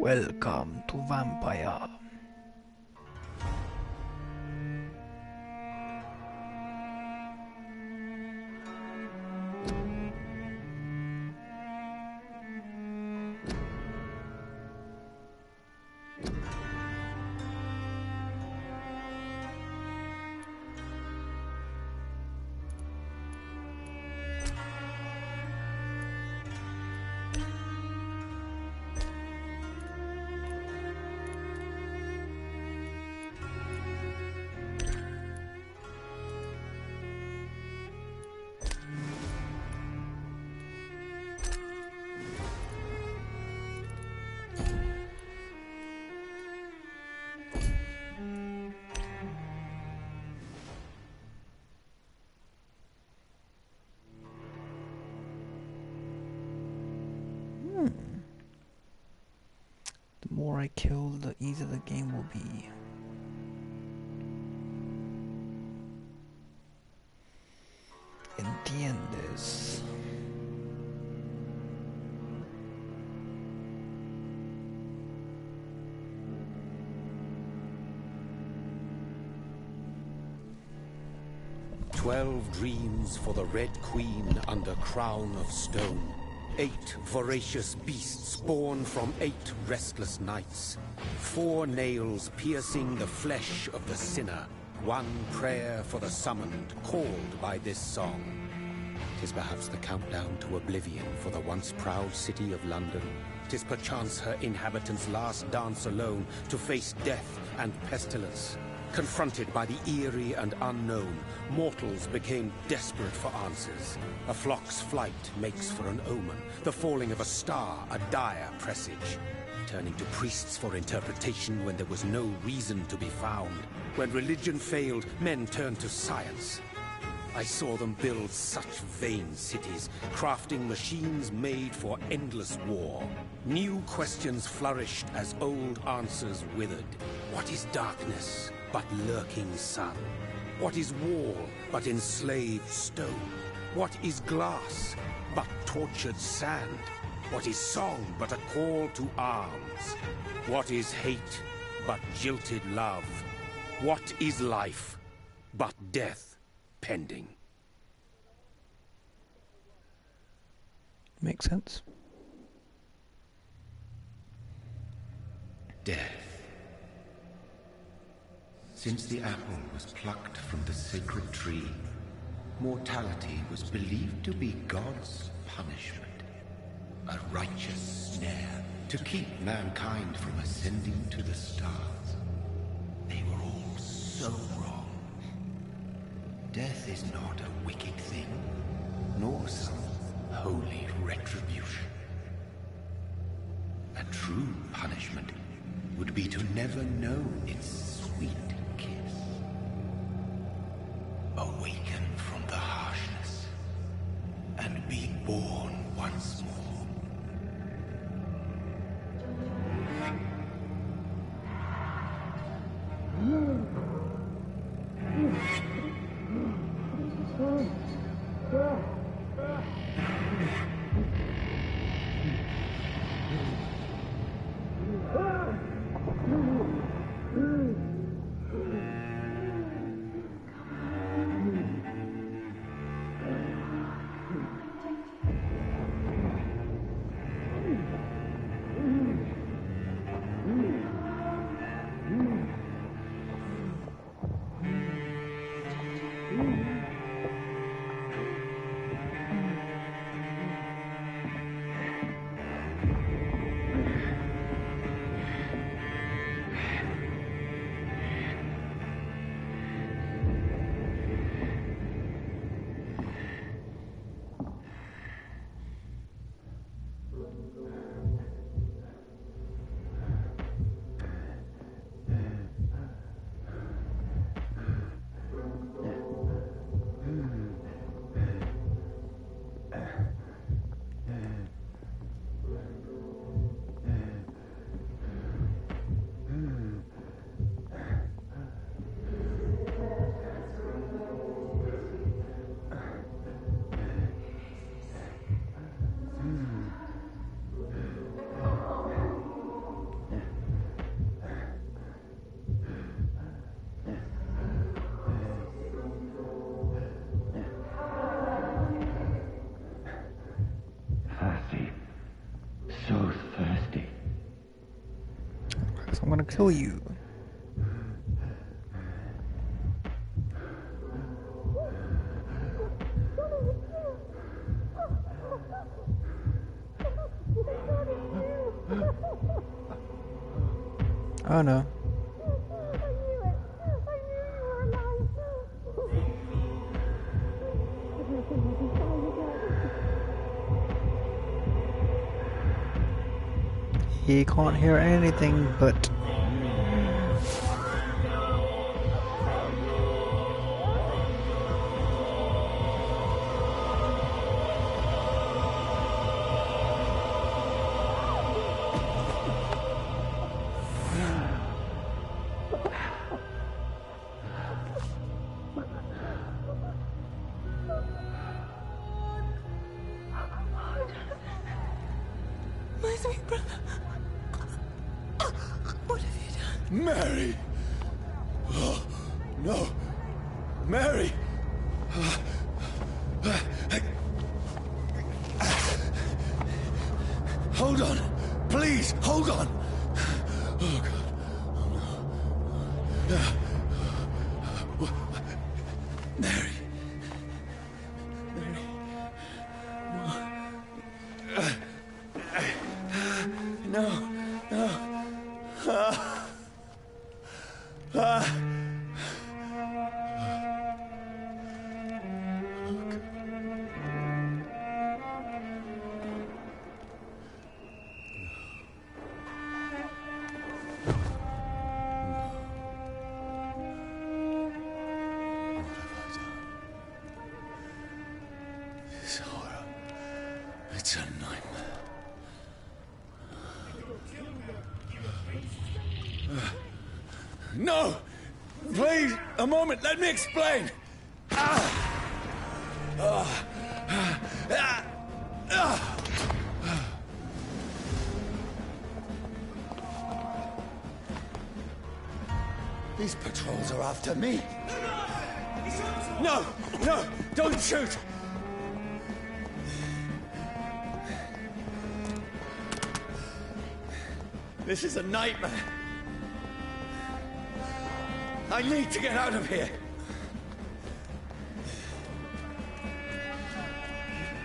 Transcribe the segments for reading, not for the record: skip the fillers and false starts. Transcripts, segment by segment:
Welcome to Vampyr. The more I kill, the easier the game will be. And the end is... "12 dreams for the Red Queen under crown of stone. 8 voracious beasts born from 8 restless nights. 4 nails piercing the flesh of the sinner. 1 prayer for the summoned, called by this song. 'Tis perhaps the countdown to oblivion for the once proud city of London. 'Tis perchance her inhabitants' last dance alone to face death and pestilence. Confronted by the eerie and unknown, mortals became desperate for answers. A flock's flight makes for an omen, the falling of a star a dire presage. Turning to priests for interpretation when there was no reason to be found. When religion failed, men turned to science. I saw them build such vain cities, crafting machines made for endless war. New questions flourished as old answers withered. What is darkness but lurking sun? What is wall but enslaved stone? What is glass but tortured sand? What is song but a call to arms? What is hate but jilted love? What is life but death pending? Makes sense. Death. Since the apple was plucked from the sacred tree, mortality was believed to be God's punishment. A righteous snare to keep mankind from ascending to the stars. They were all so wrong. Death is not a wicked thing, nor some holy retribution. A true punishment would be to never know its sweet kiss. Awaken from the harshness and be born once more. I'm gonna kill you. Oh no. He can't hear anything but... My sweet brother. What have you done? Mary! Oh, no! Mary! Hold on! Please, hold on! Oh, God. Oh, no. Mary. Mary. No. No. This horror. It's a nightmare. No! Please, a moment, let me explain! These patrols are after me. No! No! Don't shoot! This is a nightmare. I need to get out of here.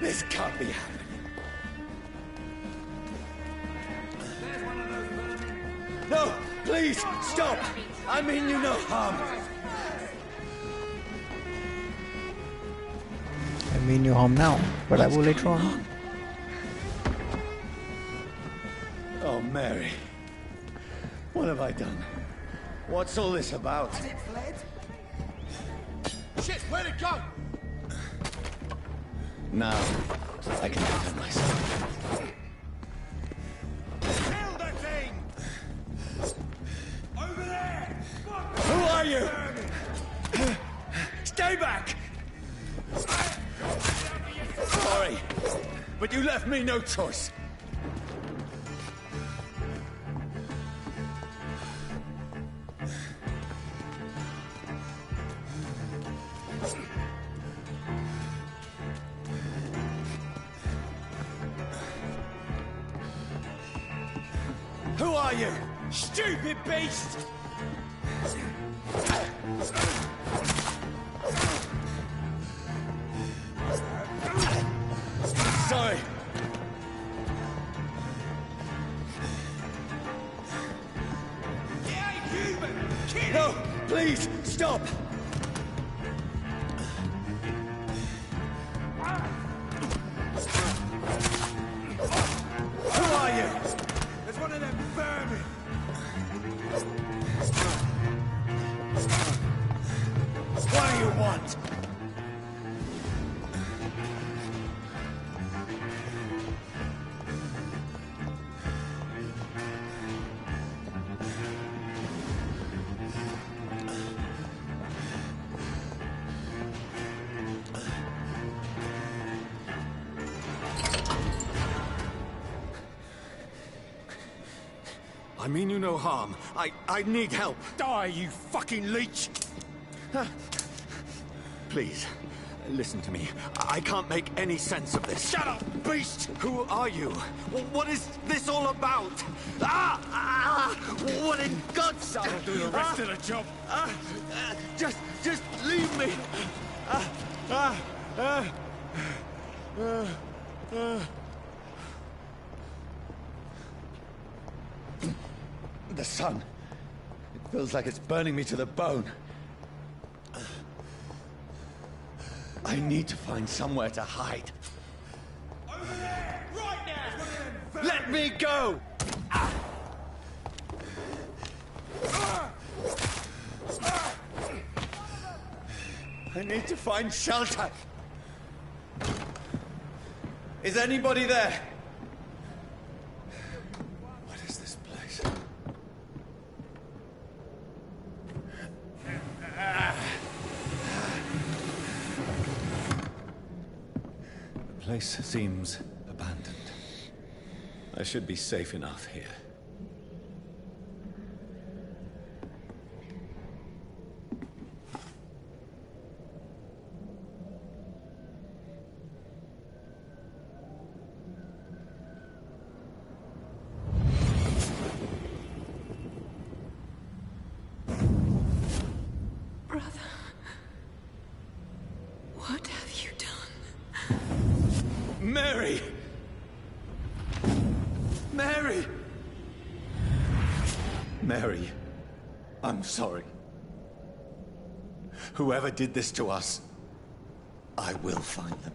This can't be happening. No, please, stop. I mean you no harm. I mean you harm now, but I will later on. Oh, Mary. What have I done? What's all this about? Has it fled? Shit, where'd it go? Now, I can defend myself. Kill that thing! Over there! Who are you? Stay back! Sorry, but you left me no choice. Who are you? Stupid beast! Sorry. No, please, stop! Who are you? There's one of them vermin! What do you want? I mean you no harm. I need help. Die, you fucking leech! Please, Listen to me. I can't make any sense of this. Shut up, beast! Who are you? What is this all about? What in God's name? I'll do the rest of the job. Just leave me. The sun. It feels like it's burning me to the bone. I need to find somewhere to hide. Over there! Right now! Let me go! I need to find shelter. Is anybody there? What is this place? The place seems abandoned. I should be safe enough here. What have you done? Mary! Mary! Mary, I'm sorry. Whoever did this to us, I will find them.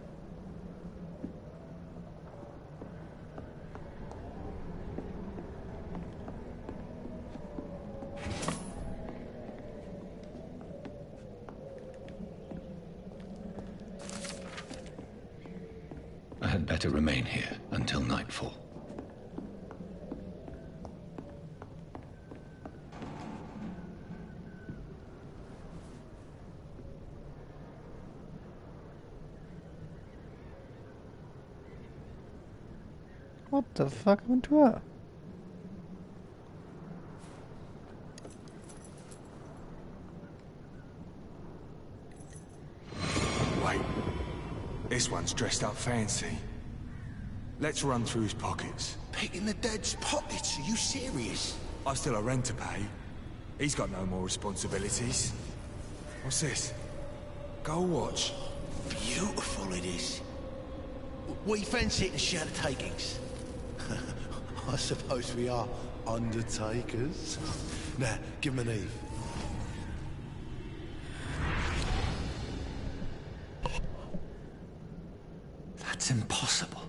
I had better remain here until nightfall. What the fuck happened to her? Wait. This one's dressed up fancy. Let's run through his pockets. Picking the dead's pockets? Are you serious? I've still a rent to pay. He's got no more responsibilities. What's this? Gold watch. Beautiful it is. We fancy it and share the takings. I suppose we are undertakers. Now, give him an Eve. That's impossible.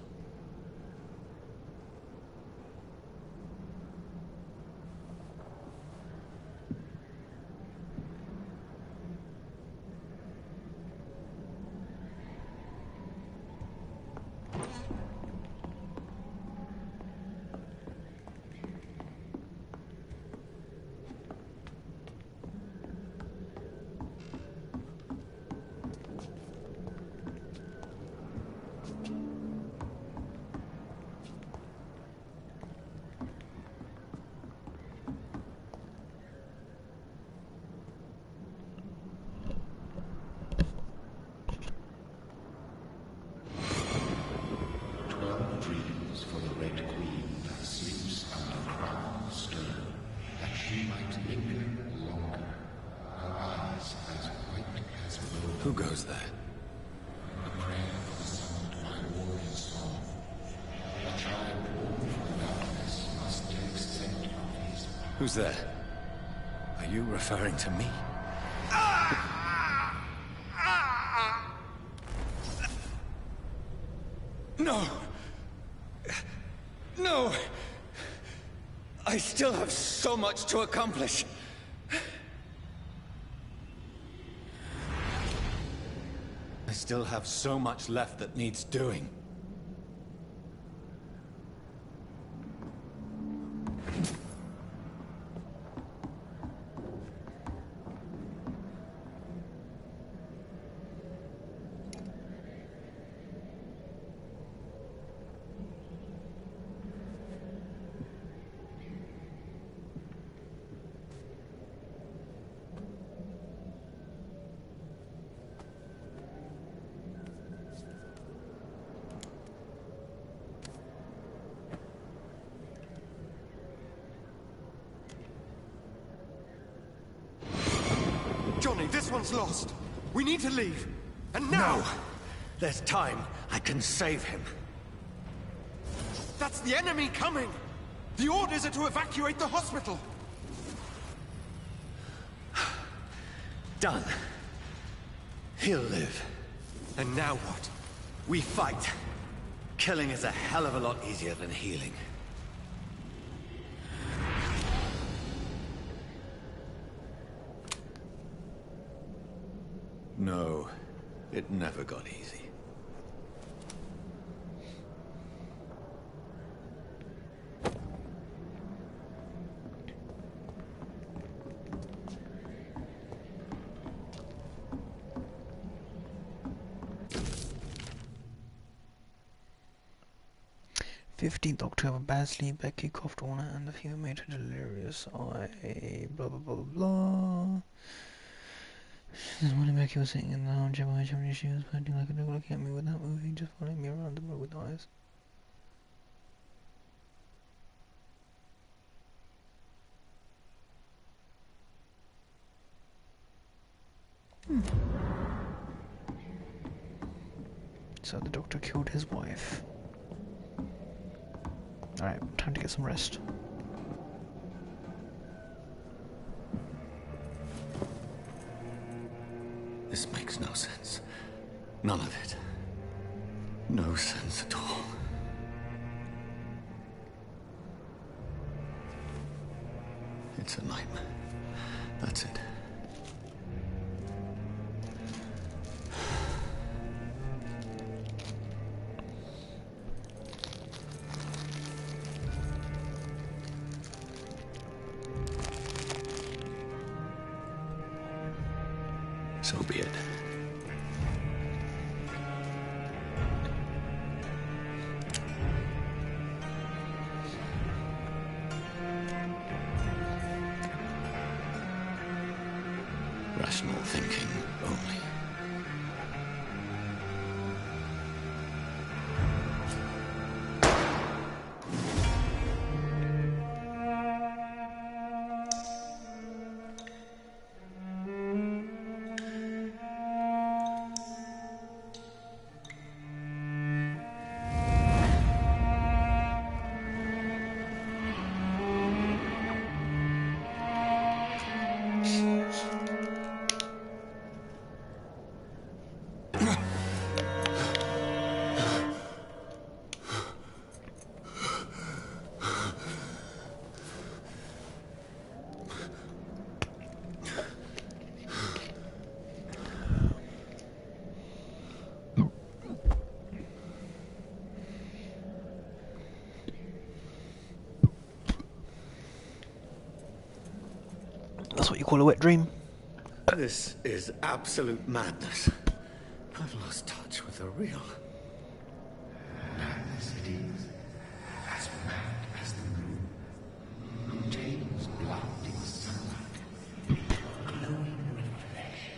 Who goes there? Who's there? Are you referring to me? No! No! I still have so much to accomplish. I still have so much left that needs doing. Johnny, this one's lost. We need to leave. And now! No! There's time. I can save him. That's the enemy coming! The orders are to evacuate the hospital! Done. He'll live. And now what? We fight. Killing is a hell of a lot easier than healing. No, it never got easy. October, Basley, Becky, Coughed Warner, and the fever made her delirious. Blah blah blah blah blah. This is when Becky was sitting in the lounge while she was pointing like a dog looking at me without moving, just following me around the room with eyes. So the doctor killed his wife. Alright, time to get some rest. This makes no sense. None of it. No sense at all. It's a nightmare. That's it. So be it. Rational thinking only. That's what you call a wet dream. This is absolute madness. I've lost touch with the real. Madness it is, as mad as the moon, contains blinding sunlight, glowing reflection.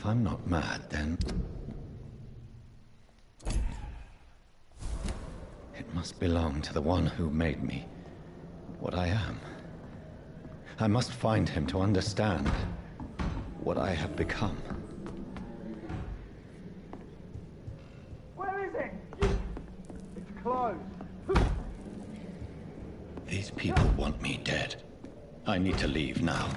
I'm not mad, then... it must belong to the one who made me what I am. I must find him to understand what I have become. Where is it? It's closed. These people want me dead. I need to leave now.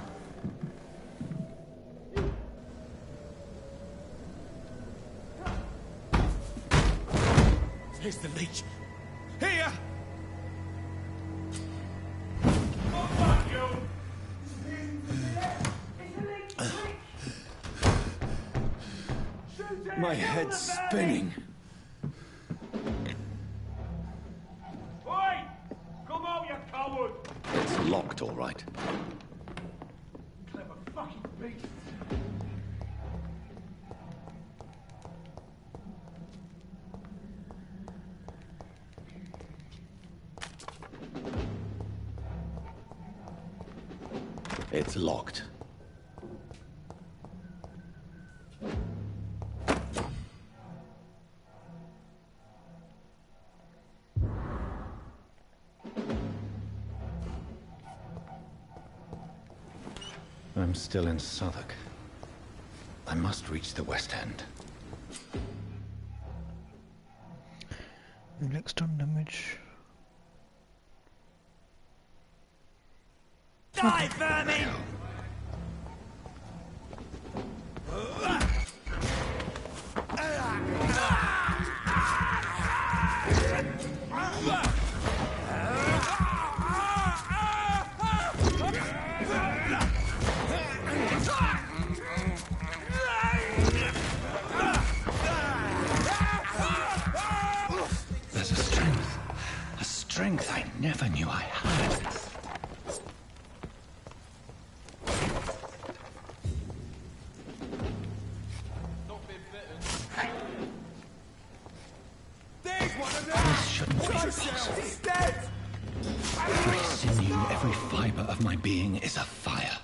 Here's the leech. Here! My head's spinning. Oi! Come out, you coward! It's locked, all right. Clever fucking beast. It's locked. I'm still in Southwark. I must reach the West End. Next on damage. Die, vermin! There's a strength I never knew I had. This shouldn't be possible. He's dead! Every sinew, every fiber of my being is afire.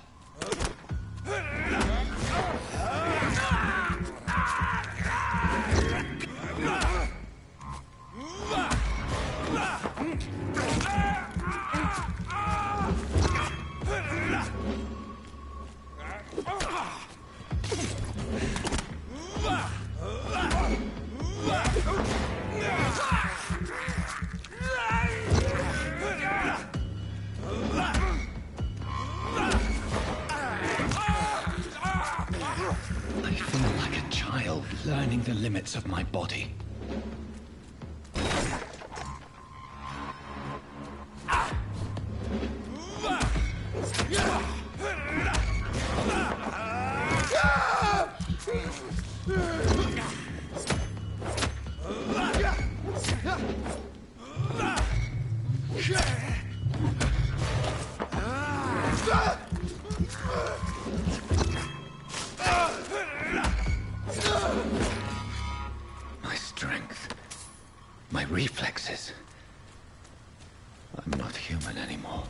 I feel like a child learning the limits of my body. My strength, my reflexes. I'm not human anymore.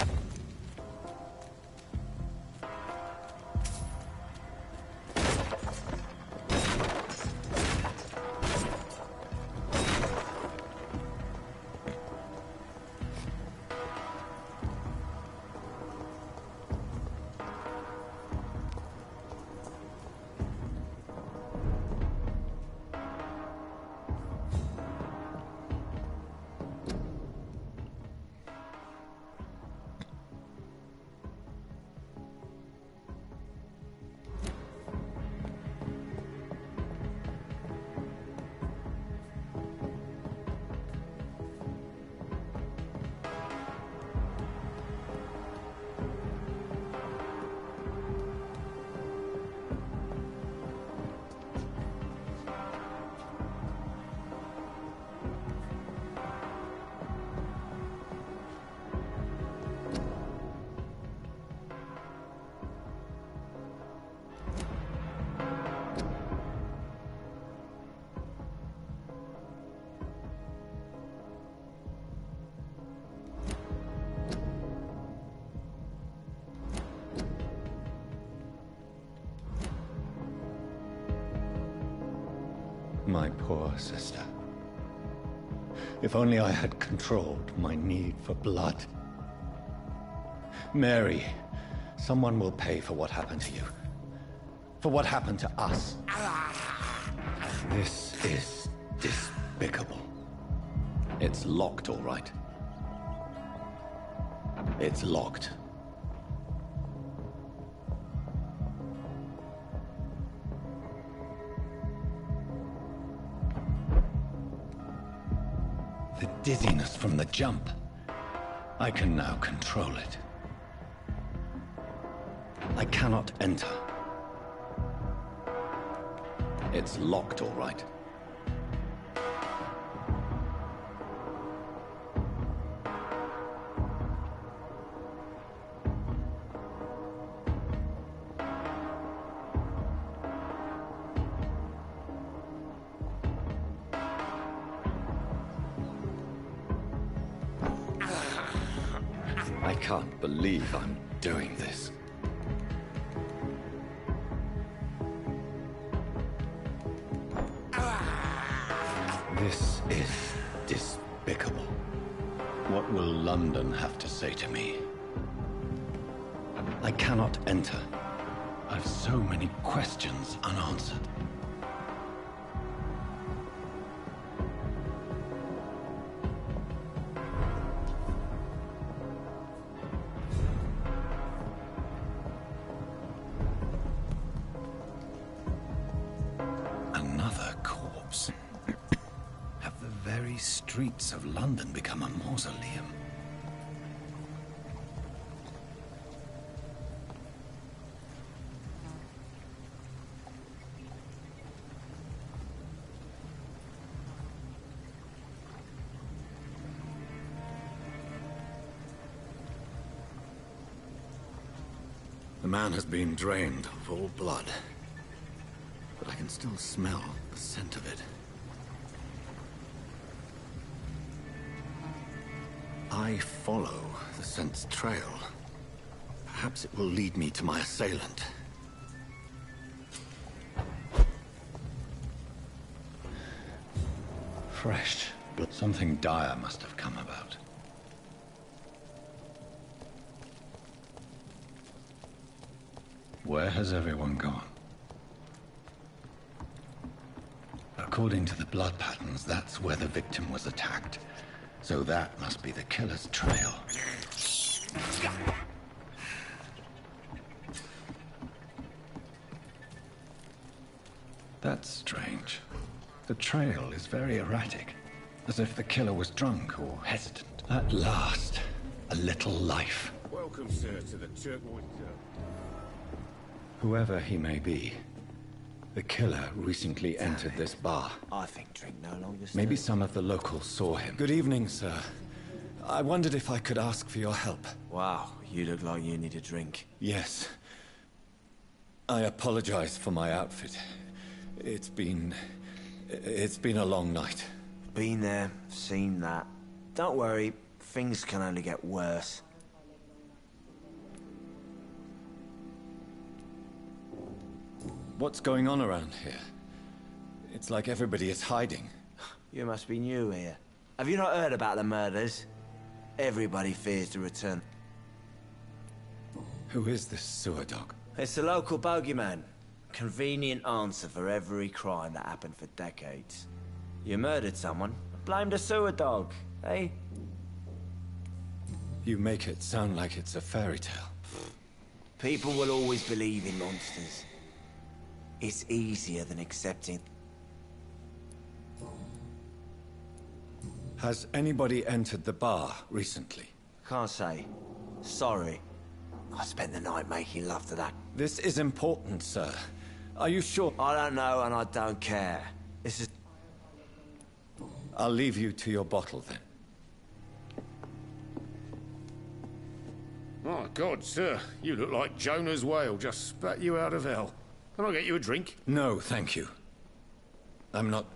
My poor sister. If only I had controlled my need for blood. Mary, someone will pay for what happened to you. For what happened to us. This is despicable. It's locked, all right. It's locked. The dizziness from the jump. I can now control it. I cannot enter. It's locked, all right. I can't believe I'm doing this. This is despicable. What will London have to say to me? I cannot enter. I've so many questions unanswered. Another corpse. Have the very streets of London become a mausoleum? The man has been drained of all blood, but I can still smell the scent of it. I follow the scent's trail. Perhaps it will lead me to my assailant. Fresh blood. Something dire must have come about. Where has everyone gone? According to the blood patterns, that's where the victim was attacked. So that must be the killer's trail. That's strange. The trail is very erratic, as if the killer was drunk or hesitant. At last, a little life. Welcome, sir, to the Turquoise. Whoever he may be, the killer recently entered this bar. I think drink no longer stirs. Maybe some of the locals saw him. Good evening, sir. I wondered if I could ask for your help. Wow, you look like you need a drink. Yes. I apologize for my outfit. It's been a long night. Been there, seen that. Don't worry, things can only get worse. What's going on around here? It's like everybody is hiding. You must be new here. Have you not heard about the murders? Everybody fears to return. Who is this sewer dog? It's the local bogeyman. Convenient answer for every crime that happened for decades. You murdered someone, blamed a sewer dog, eh? You make it sound like it's a fairy tale. People will always believe in monsters. It's easier than accepting. Has anybody entered the bar recently? Can't say. Sorry. I spent the night making love to that. This is important, sir. Are you sure? I don't know and I don't care. This is... I'll leave you to your bottle then. My God, sir, you look like Jonah's whale just spat you out of hell. Can I get you a drink? No, thank you. I'm not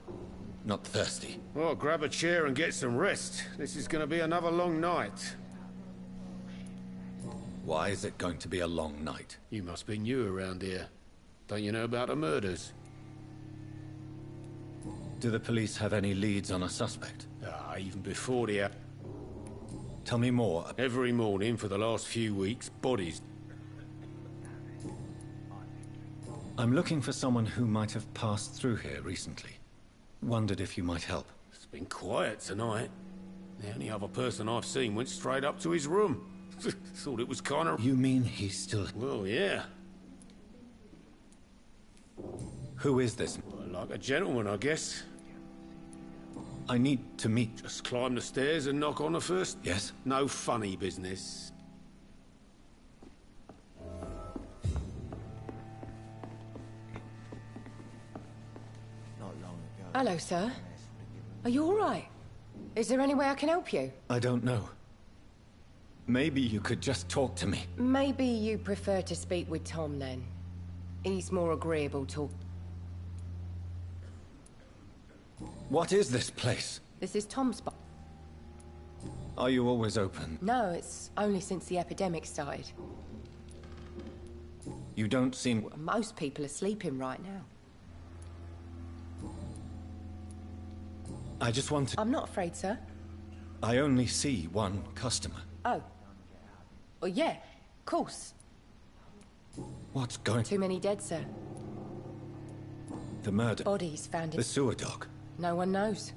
thirsty. Well, grab a chair and get some rest. This is going to be another long night. Why is it going to be a long night? You must be new around here. Don't you know about the murders? Do the police have any leads on a suspect? Even before the... Tell me more. Every morning for the last few weeks, bodies. I'm looking for someone who might have passed through here recently. Wondered if you might help. It's been quiet tonight. The only other person I've seen went straight up to his room. Thought it was kind of... You mean he's still... Well, yeah. Who is this? Well, like a gentleman, I guess. I need to meet... Just climb the stairs and knock on the first... Yes? No funny business. Not long ago. Hello, sir. Are you all right? Is there any way I can help you? I don't know. Maybe you could just talk to me. Maybe you prefer to speak with Tom, then. He's more agreeable to... What is this place? This is Tom's spot. Are you always open? No, it's only since the epidemic started. You don't seem... Most people are sleeping right now. I just want to... I'm not afraid, sir. I only see one customer. Oh. Well, yeah, of course. What's going... Too many dead, sir. The murder... Bodies found in... The sewer dog. No one knows.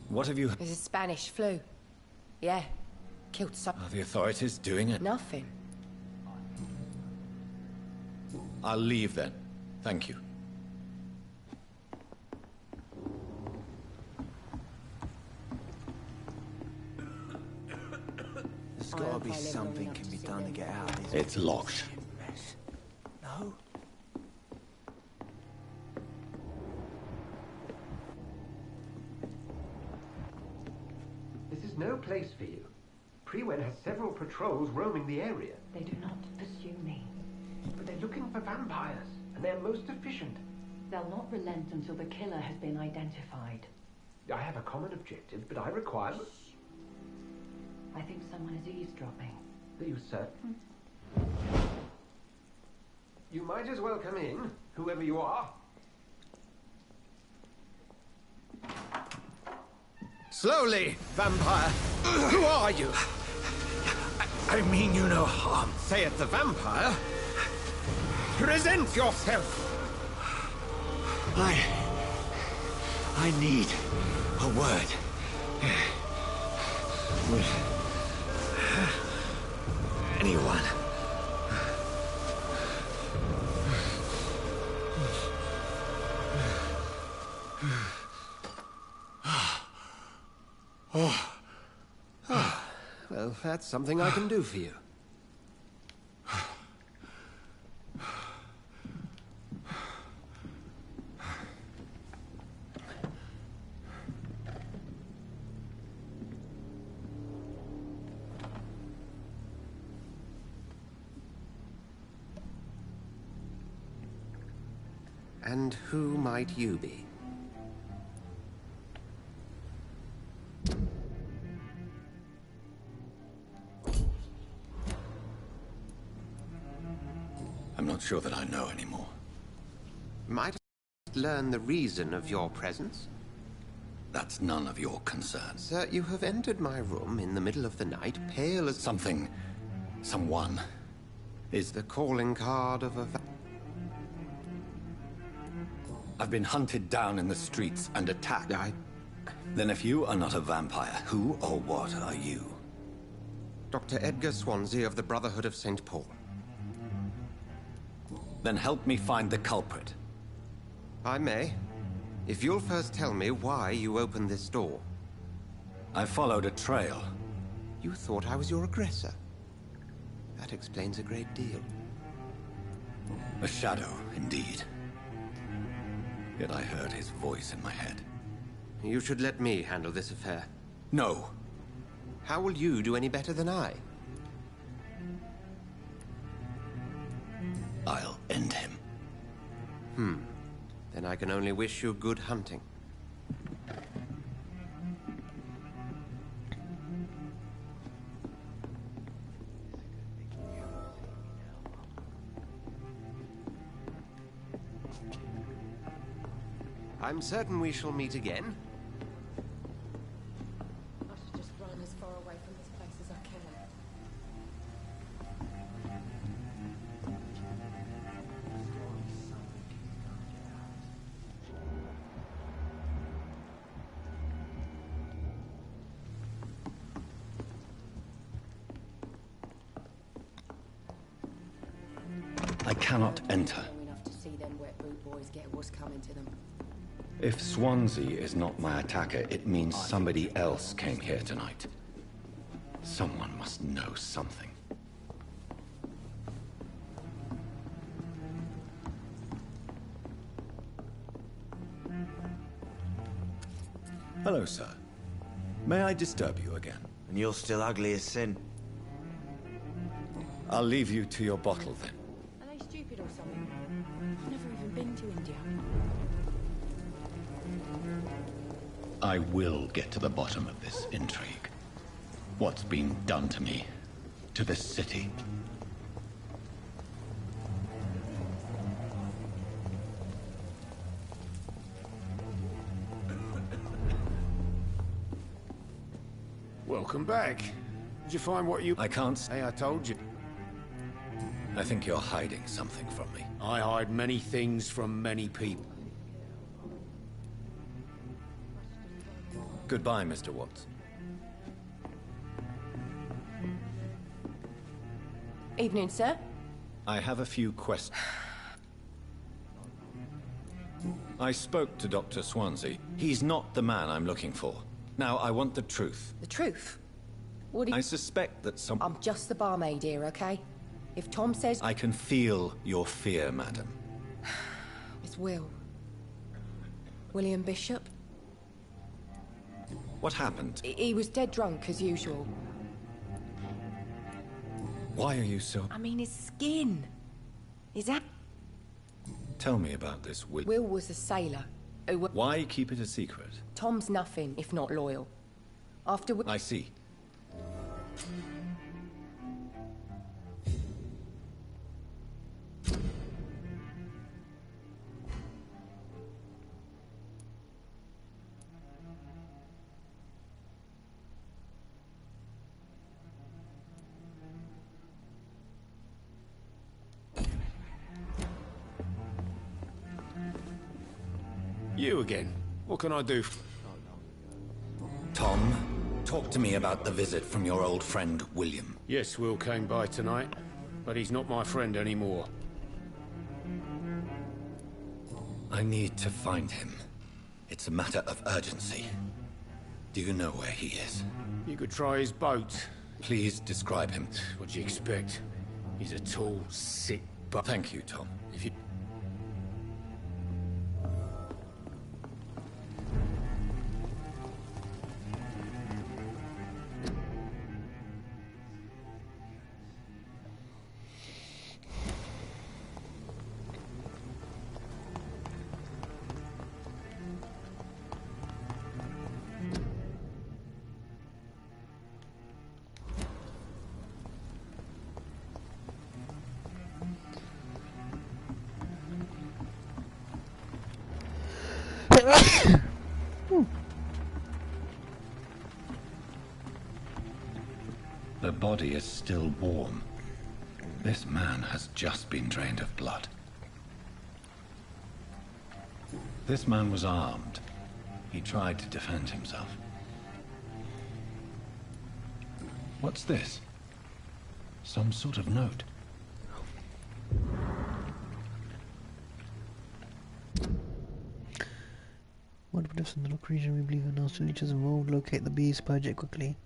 What have you... There's a Spanish flu. Yeah. Killed some... Are the authorities doing it? Nothing. I'll leave then. Thank you. There's gotta be something can be done to get out of this. It's locked. Mess. No? This is no place for you. Prewen has several patrols roaming the area. They do not pursue me. But they're looking for vampires, and they're most efficient. They'll not relent until the killer has been identified. I have a common objective, but I require... I think someone is eavesdropping. Are you certain? You might as well come in, whoever you are. Slowly, vampire. Who are you? I mean you no harm. Say it, the vampire. Present yourself. I need a word. With anyone. Well, that's something I can do for you. And who might you be? I'm not sure that I know anymore. Might I learn the reason of your presence? That's none of your concern. Sir, you have entered my room in the middle of the night, pale as... Someone is... The calling card of a... I've been hunted down in the streets and attacked. Then if you are not a vampire, who or what are you? Dr. Edgar Swansea of the Brotherhood of St. Paul. Then help me find the culprit. I may. If you'll first tell me why you opened this door. I followed a trail. You thought I was your aggressor. That explains a great deal. A shadow, indeed. Yet I heard his voice in my head. You should let me handle this affair. No. How will you do any better than I? I'll end him. Then I can only wish you good hunting. I'm certain we shall meet again. I should just run as far away from this place as I can. I cannot enter. Enough to see them wet boot boys get what's coming to them. If Swansea is not my attacker, it means somebody else came here tonight. Someone must know something. Hello, sir. May I disturb you again? And you're still ugly as sin. I'll leave you to your bottle, then. Are they stupid or something? I've never even been to India. I will get to the bottom of this intrigue. What's been done to me, to this city. Welcome back. Did you find what you... I can't... Hey, I told you. I think you're hiding something from me. I hide many things from many people. Goodbye, Mr. Watts. Evening, sir. I have a few questions. I spoke to Dr. Swansea. He's not the man I'm looking for. Now, I want the truth. The truth? What do you... I suspect that some... I'm just the barmaid here, okay? If Tom says... I can feel your fear, madam. It's Will. William Bishop. What happened? He was dead drunk, as usual. Why are you so... I mean, his skin. His that... Tell me about this, Will. Will was a sailor. Who... Why keep it a secret? Tom's nothing, if not loyal. After... I see. You again. What can I do? Tom, talk to me about the visit from your old friend, William. Yes, Will came by tonight, but he's not my friend anymore. I need to find him. It's a matter of urgency. Do you know where he is? You could try his boat. Please describe him. What do you expect? He's a tall, sick but... Thank you, Tom. If you... The body is still warm. This man has just been drained of blood. This man was armed. He tried to defend himself. What's this? Some sort of note. What if some little creature we believe in still leeches involved? Locate the beast, purge it quickly.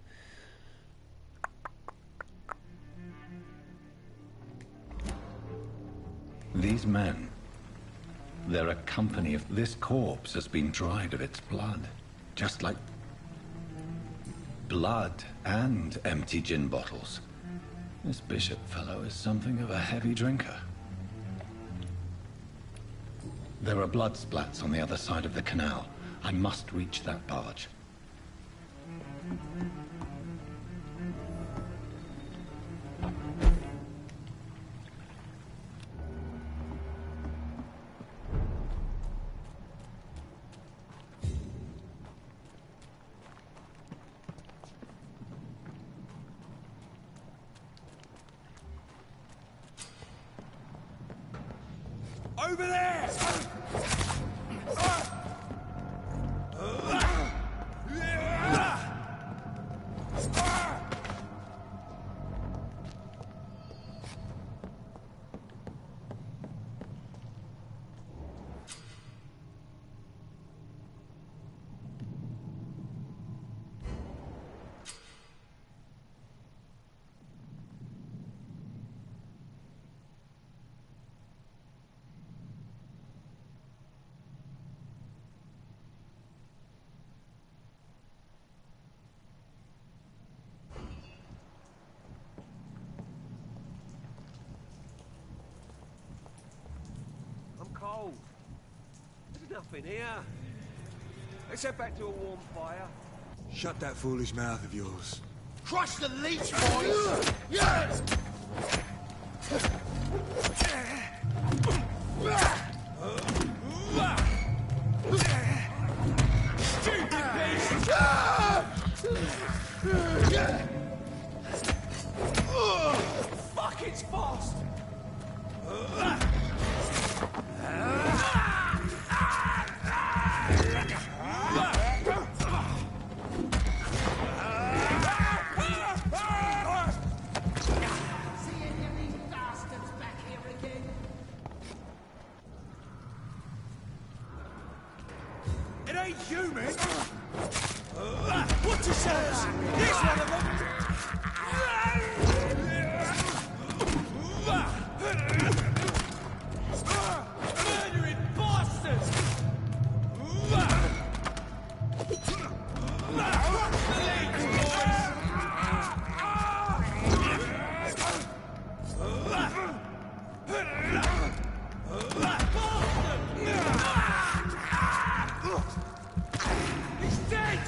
These men, they're a company of... This corpse has been dried of its blood. Just like... blood and empty gin bottles. This Bishop fellow is something of a heavy drinker. There are blood splats on the other side of the canal. I must reach that barge. Over there! Cold. There's nothing here. Let's head back to a warm fire. Shut that foolish mouth of yours. Crush the leech, boys! Yes! Fuck, it's fast! It ain't human! What you says? Here's one of them! Murdering bastards! Rock the legs, boys! He's dead!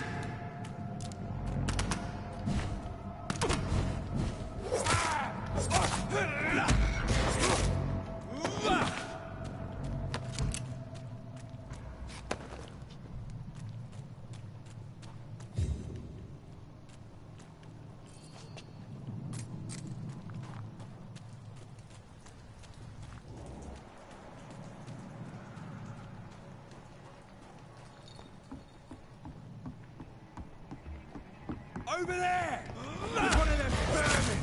Over there! There's one of them vermin!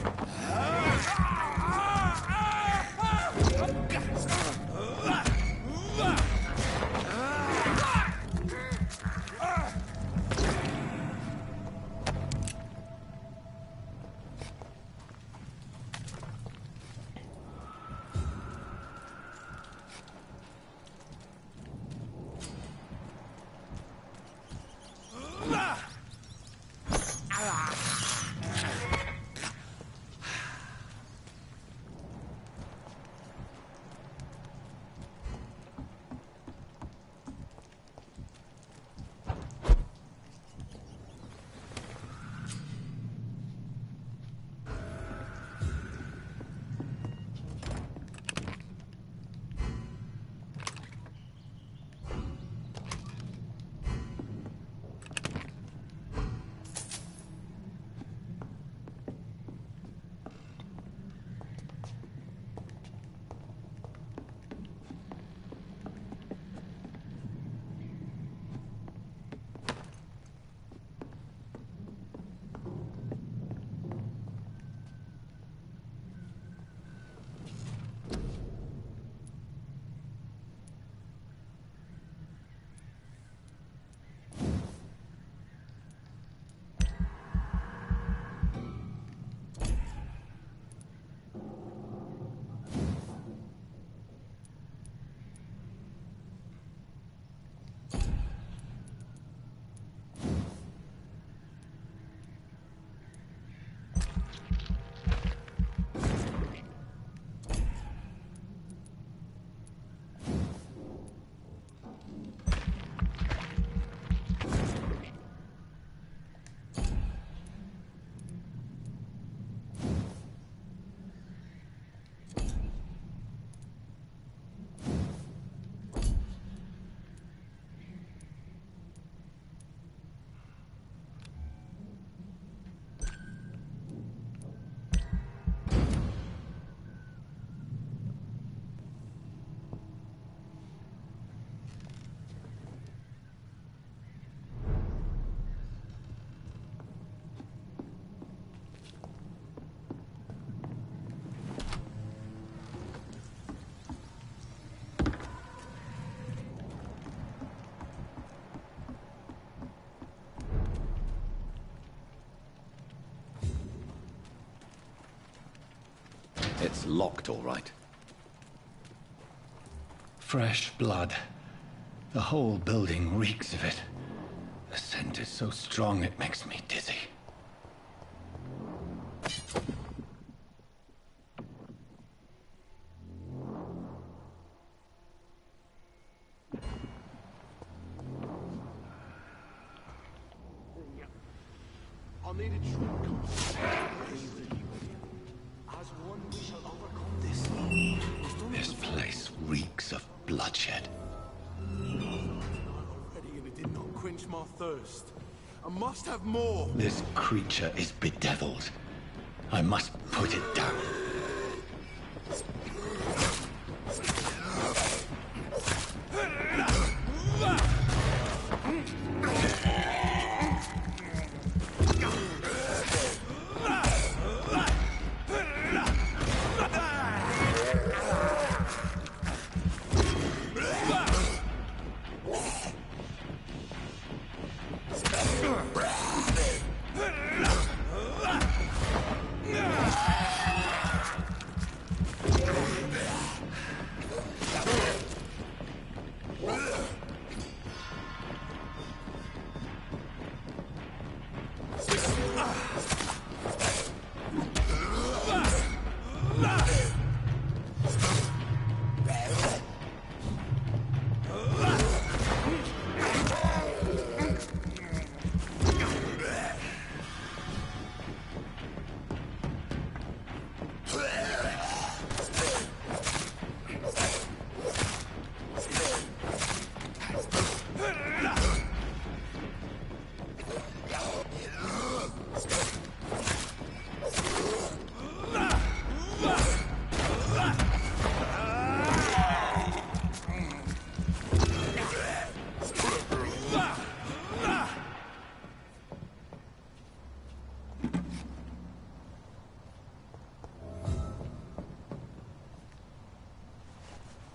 It's locked, all right. Fresh blood. The whole building reeks of it. The scent is so strong it makes me dizzy. I need a drink. As one, we shall overcome this. This place reeks of bloodshed. Already, and it did not quench my thirst. I must have more. This creature is bedeviled. I must put it down.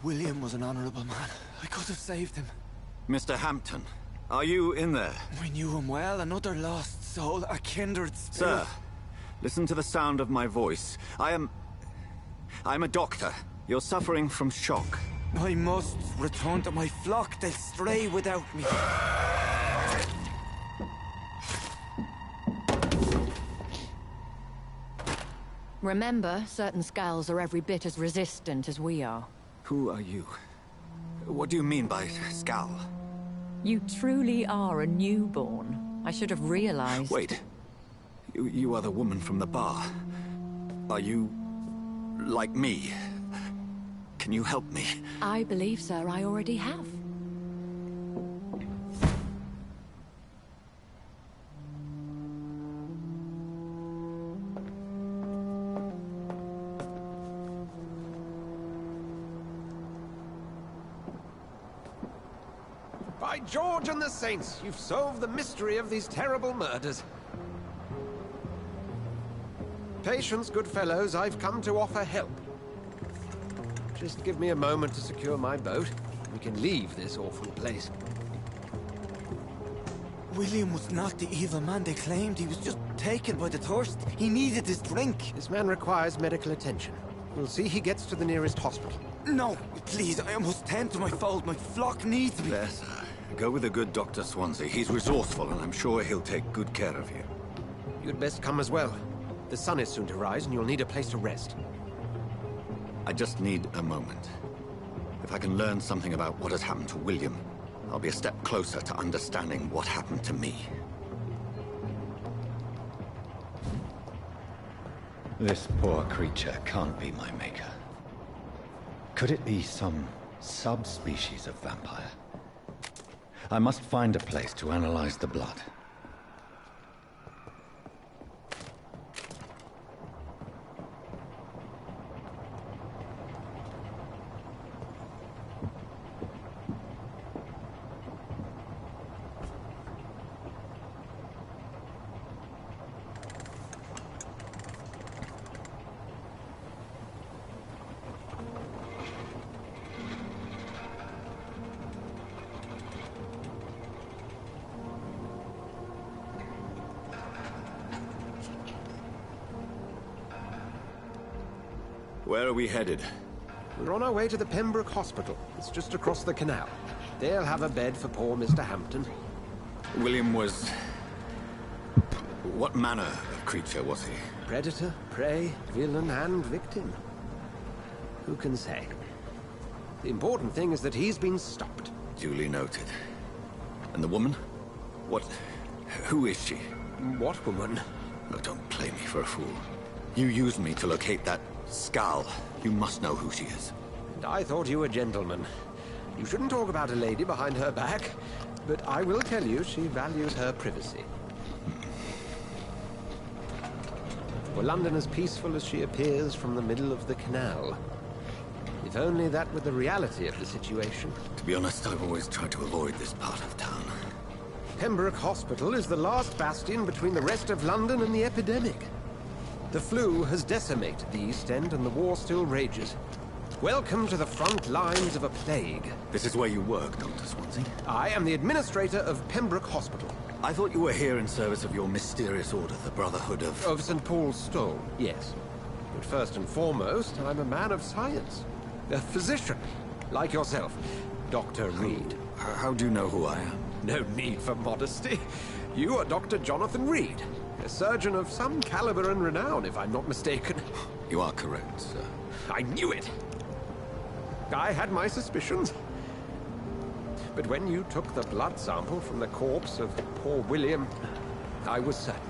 William was an honorable man. I could have saved him. Mr. Hampton, are you in there? We knew him well, another lost soul, a kindred spirit. Sir, listen to the sound of my voice. I'm a doctor. You're suffering from shock. I must return to my flock. They'll stray without me. Remember, certain skulls are every bit as resistant as we are. Who are you? What do you mean by Skal? You truly are a newborn. I should have realized. Wait. You are the woman from the bar. Are you... like me? Can you help me? I believe, sir, I already have. By George and the Saints, you've solved the mystery of these terrible murders. Patience, good fellows, I've come to offer help. Just give me a moment to secure my boat. We can leave this awful place. William was not the evil man they claimed. He was just taken by the thirst. He needed his drink. This man requires medical attention. We'll see he gets to the nearest hospital. No, please, I must tend to my fold. My flock needs me. There, sir. Go with the good Dr. Swansea. He's resourceful, and I'm sure he'll take good care of you. You'd best come as well. The sun is soon to rise, and you'll need a place to rest. I just need a moment. If I can learn something about what has happened to William, I'll be a step closer to understanding what happened to me. This poor creature can't be my maker. Could it be some subspecies of vampire? I must find a place to analyze the blood. Where are we headed? We're on our way to the Pembroke Hospital. It's just across the canal. They'll have a bed for poor Mr. Hampton. William was... What manner of creature was he? Predator, prey, villain, and victim. Who can say? The important thing is that he's been stopped. Duly noted. And the woman? What... Who is she? What woman? Oh, don't play me for a fool. You used me to locate that skull. You must know who she is. And I thought you a gentleman. You shouldn't talk about a lady behind her back, but I will tell you she values her privacy. Were London as peaceful as she appears from the middle of the canal? If only that were the reality of the situation. To be honest, I've always tried to avoid this part of town. Pembroke Hospital is the last bastion between the rest of London and the epidemic. The flu has decimated the East End and the war still rages. Welcome to the front lines of a plague. This is where you work, Dr. Swansea? I am the administrator of Pembroke Hospital. I thought you were here in service of your mysterious order, the Brotherhood of... Of St. Paul's Stone, yes. But first and foremost, I'm a man of science. A physician, like yourself, Dr. Reed. How do you know who I am? No need for modesty. You are Dr. Jonathan Reed, a surgeon of some caliber and renown, if I'm not mistaken. You are correct, sir. I knew it! I had my suspicions. But when you took the blood sample from the corpse of poor William, I was certain.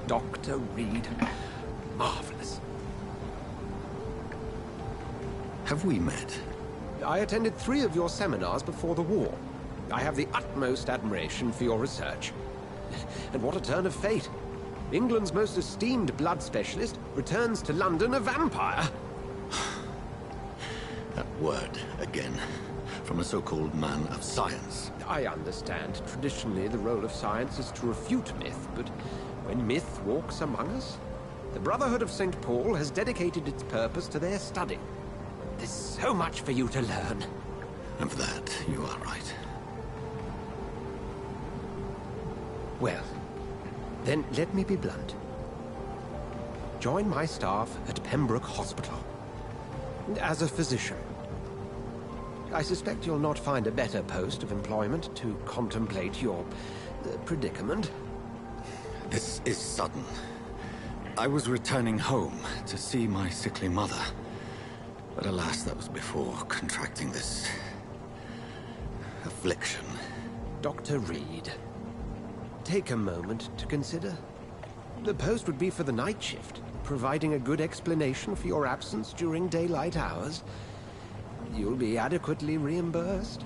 Dr. Reed. Marvelous. Have we met? I attended 3 of your seminars before the war. I have the utmost admiration for your research. And what a turn of fate. England's most esteemed blood specialist returns to London a vampire. That word, again. From a so-called man of science. I understand. Traditionally, the role of science is to refute myth, but when myth walks among us, the Brotherhood of St. Paul has dedicated its purpose to their study. There's so much for you to learn. Of that, you are right. Well, then let me be blunt. Join my staff at Pembroke Hospital. As a physician. I suspect you'll not find a better post of employment to contemplate your predicament. This is sudden. I was returning home to see my sickly mother. But alas, that was before contracting this... affliction. Dr. Reed, take a moment to consider. The post would be for the night shift, providing a good explanation for your absence during daylight hours. You'll be adequately reimbursed,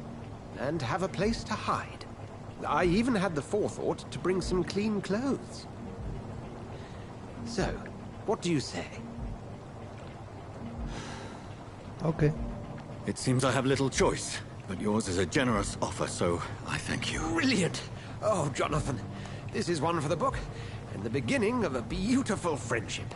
and have a place to hide. I even had the forethought to bring some clean clothes. So, what do you say? Okay. It seems I have little choice, but yours is a generous offer, so I thank you. Brilliant! Oh, Jonathan, this is one for the book, and the beginning of a beautiful friendship.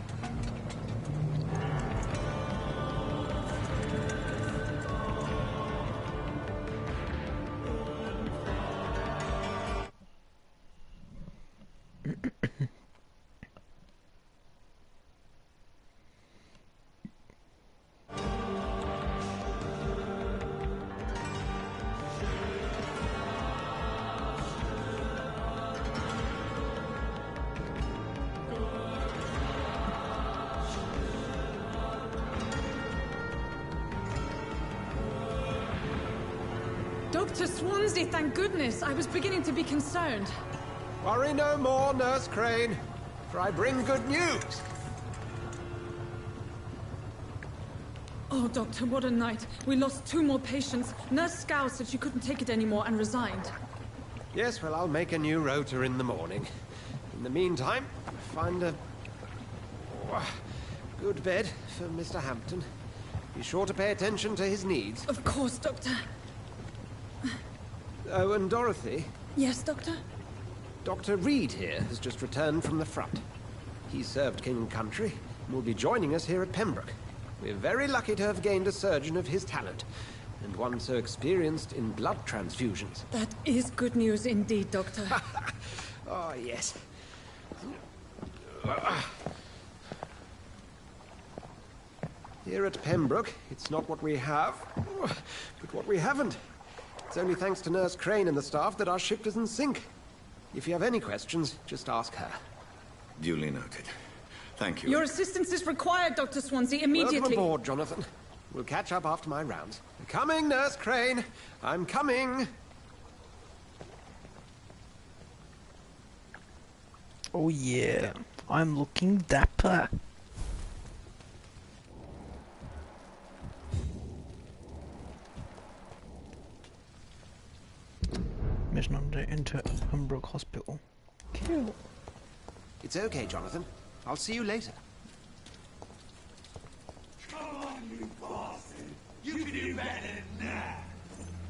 Dr. Swansea, thank goodness. I was beginning to be concerned. Worry no more, Nurse Crane, for I bring good news. Oh, Doctor, what a night. We lost 2 more patients. Nurse Scow said she couldn't take it anymore and resigned. Yes, well, I'll make a new rota in the morning. In the meantime, find a good bed for Mr. Hampton. Be sure to pay attention to his needs. Of course, Doctor. Oh, and Dorothy? Yes, Doctor? Dr. Reed here has just returned from the front. He served King and Country and will be joining us here at Pembroke. We're very lucky to have gained a surgeon of his talent, and one so experienced in blood transfusions. That is good news indeed, Doctor. Oh, yes. Here at Pembroke, it's not what we have, but what we haven't. It's only thanks to Nurse Crane and the staff that our ship doesn't sink. If you have any questions, just ask her. Duly noted. Thank you. Your assistance is required, Dr. Swansea, immediately. Welcome aboard, Jonathan. We'll catch up after my rounds. Coming, Nurse Crane. I'm coming. Oh yeah, I'm looking dapper. Mission update into Pembroke Hospital. Kill. It's okay, Jonathan. I'll see you later. Come on, you bastard! You can do better than that!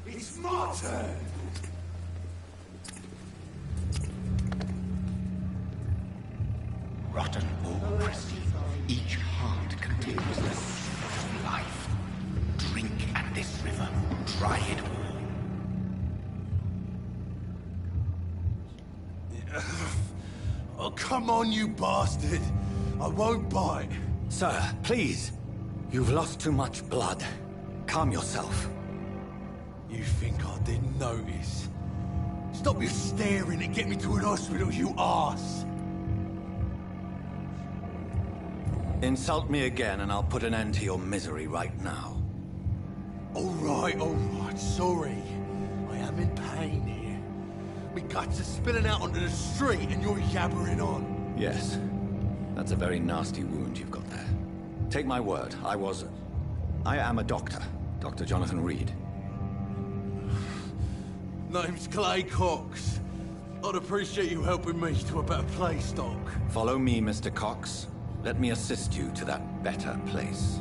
It's my turn! Rotten or pristine, each heart contains the source of life. Drink at this river, try it all. Oh, come on, you bastard! I won't bite. Sir, please. You've lost too much blood. Calm yourself. You think I didn't notice? Stop your staring and get me to an hospital, you arse! Insult me again and I'll put an end to your misery right now. All right, sorry. I am in pain here. My guts are spilling out onto the street and you're yabbering on. Yes. That's a very nasty wound you've got there. Take my word, I am a doctor. Dr. Jonathan Reed. Name's Clay Cox. I'd appreciate you helping me to a better place, Doc. Follow me, Mr. Cox. Let me assist you to that better place.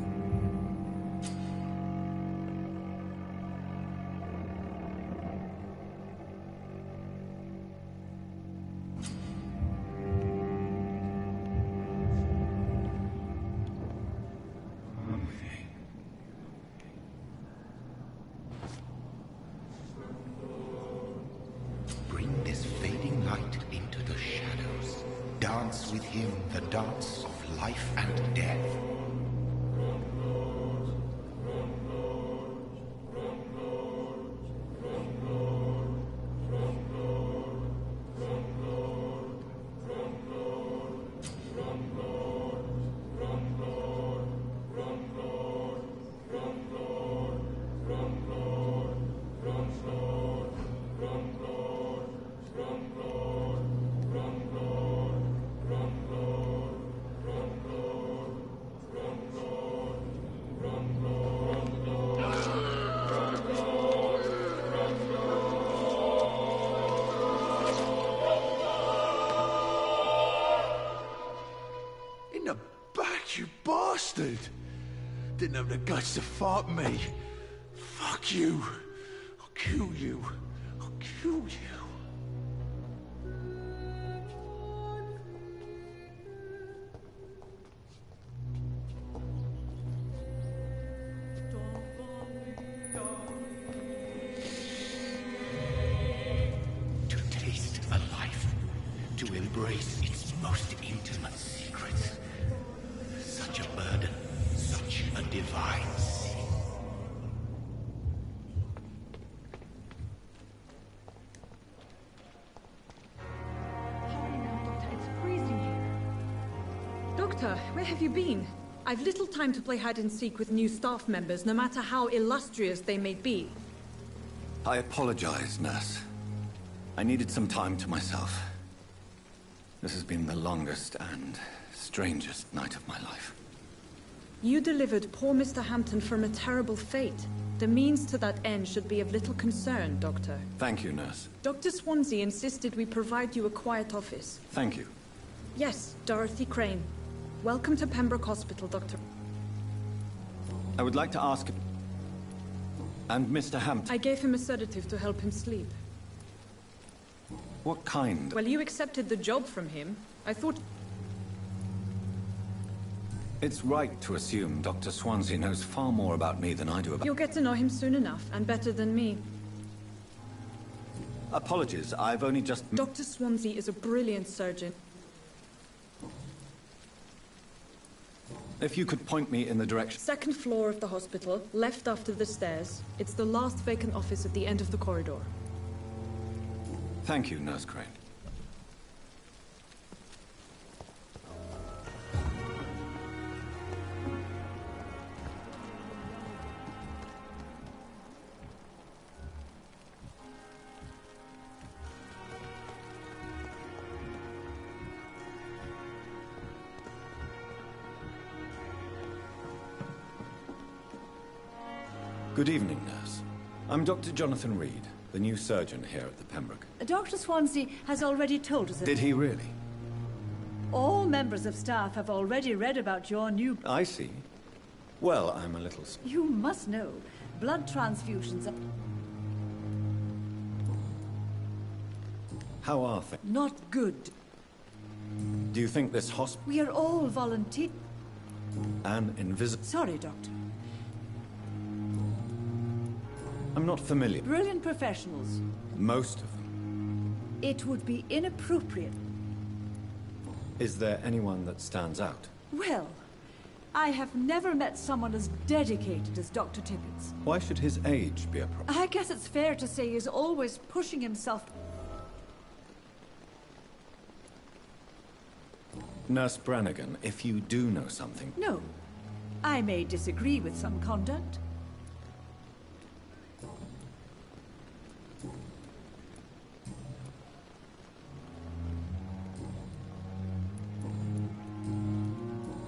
Bring this fading light into the shadows. Dance with him the dance of life and death. Didn't have the guts to fight me. Fuck you. I'll kill you. I'll kill you. To taste a life, to embrace its most intimate secrets. Such a burden, such a divine sin. Hurry now, Doctor. It's freezing here. Doctor, where have you been? I've little time to play hide and seek with new staff members, no matter how illustrious they may be. I apologize, nurse. I needed some time to myself. This has been the longest and strangest night of my life. You delivered poor Mr. Hampton from a terrible fate. The means to that end should be of little concern, Doctor. Thank you, nurse. Dr. Swansea insisted we provide you a quiet office. Thank you. Yes, Dorothy Crane. Welcome to Pembroke Hospital, Doctor. I would like to ask... And Mr. Hampton? I gave him a sedative to help him sleep. What kind? Well, you accepted the job from him. I thought... It's right to assume Dr. Swansea knows far more about me than I do about... You'll get to know him soon enough, and better than me. Apologies, I've only just... Dr. Swansea is a brilliant surgeon. If you could point me in the direction... Second floor of the hospital, left after the stairs. It's the last vacant office at the end of the corridor. Thank you, Nurse Crane. Good evening, nurse. I'm Dr. Jonathan Reed, the new surgeon here at the Pembroke. Dr. Swansea has already told us that... Did he really? All members of staff have already read about your new... I see. Well, I'm a little... You must know, blood transfusions are... How are things? Not good. Do you think this hospital... We are all volunteer... An invisible... Sorry, Doctor. I'm not familiar. Brilliant professionals. Most of them. It would be inappropriate. Is there anyone that stands out? Well, I have never met someone as dedicated as Dr. Tippett. Why should his age be a problem? I guess it's fair to say he's always pushing himself... Nurse Brannigan, if you do know something... No. I may disagree with some conduct.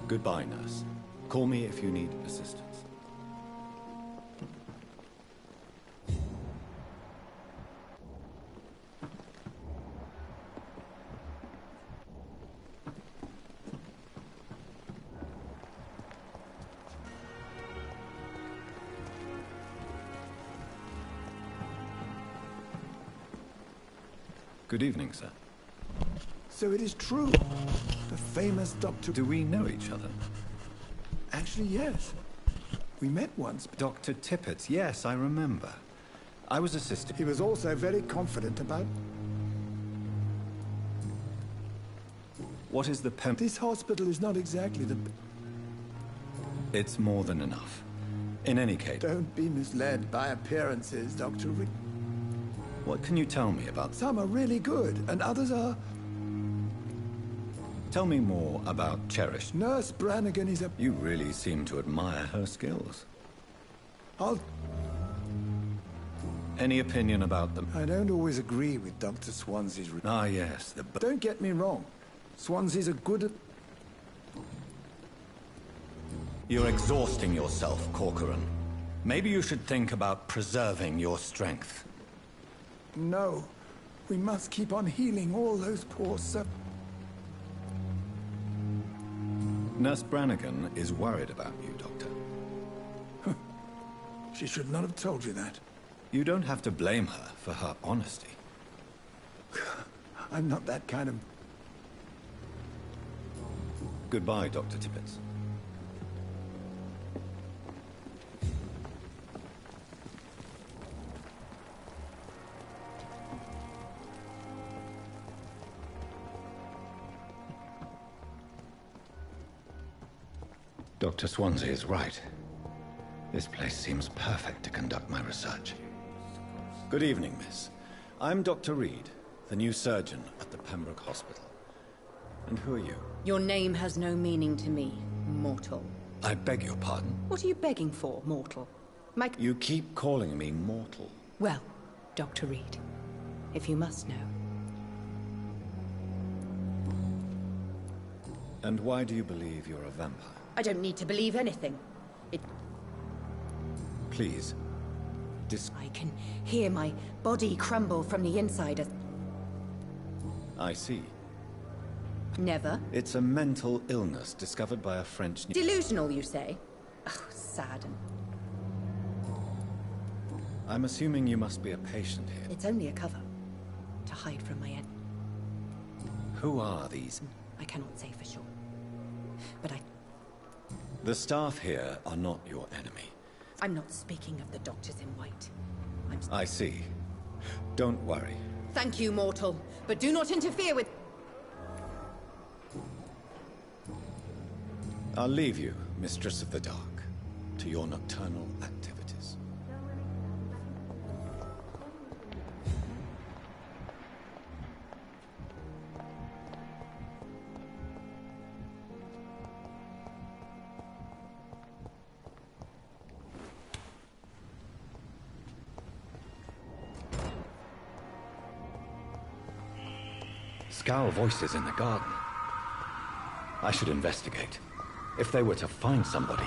Goodbye, nurse. Call me if you need assistance. Good evening, sir. So it is true. The famous Dr. Do we know each other? Actually, yes. We met once. Dr. Tippett, yes, I remember. I was assisting... He was also very confident about... What is the This hospital is not exactly the... It's more than enough. In any case... Don't be misled by appearances, Dr. Rick. What can you tell me about... Some are really good, and others are... Tell me more about Cherish. Nurse Brannigan is a... You really seem to admire her skills. Any opinion about them? I don't always agree with Dr. Swansea's... Ah, yes, Don't get me wrong. Swansea's a good... You're exhausting yourself, Corcoran. Maybe you should think about preserving your strength. No. We must keep on healing all those poor Nurse Brannigan is worried about you, Doctor. She should not have told you that. You don't have to blame her for her honesty. I'm not that kind of... Goodbye, Dr. Tippett. Dr. Swansea is right. This place seems perfect to conduct my research. Good evening, miss. I'm Dr. Reed, the new surgeon at the Pembroke Hospital. And who are you? Your name has no meaning to me, mortal. I beg your pardon? What are you begging for, mortal? You keep calling me mortal. Well, Dr. Reed, if you must know. And why do you believe you're a vampire? I don't need to believe anything. Please. I can hear my body crumble from the inside as... I see. Never. It's a mental illness discovered by a French... Delusional, you say? Oh, sad and... I'm assuming you must be a patient here. It's only a cover. To hide from my end. Who are these? I cannot say for sure. But The staff here are not your enemy. I'm not speaking of the doctors in white. I see. Don't worry. Thank you, mortal. But do not interfere with... I'll leave you, Mistress of the Dark, to your nocturnal activities. Scowl voices in the garden. I should investigate. If they were to find somebody...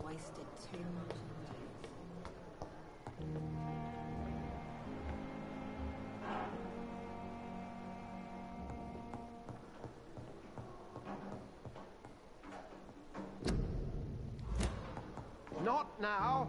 Wasted too much. Not now.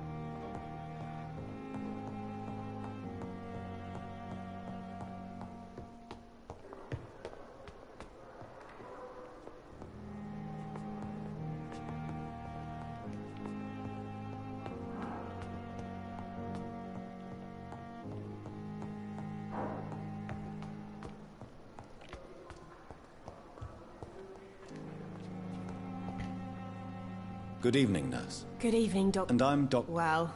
Good evening, nurse. Good evening, Doc. And I'm Doc... Well...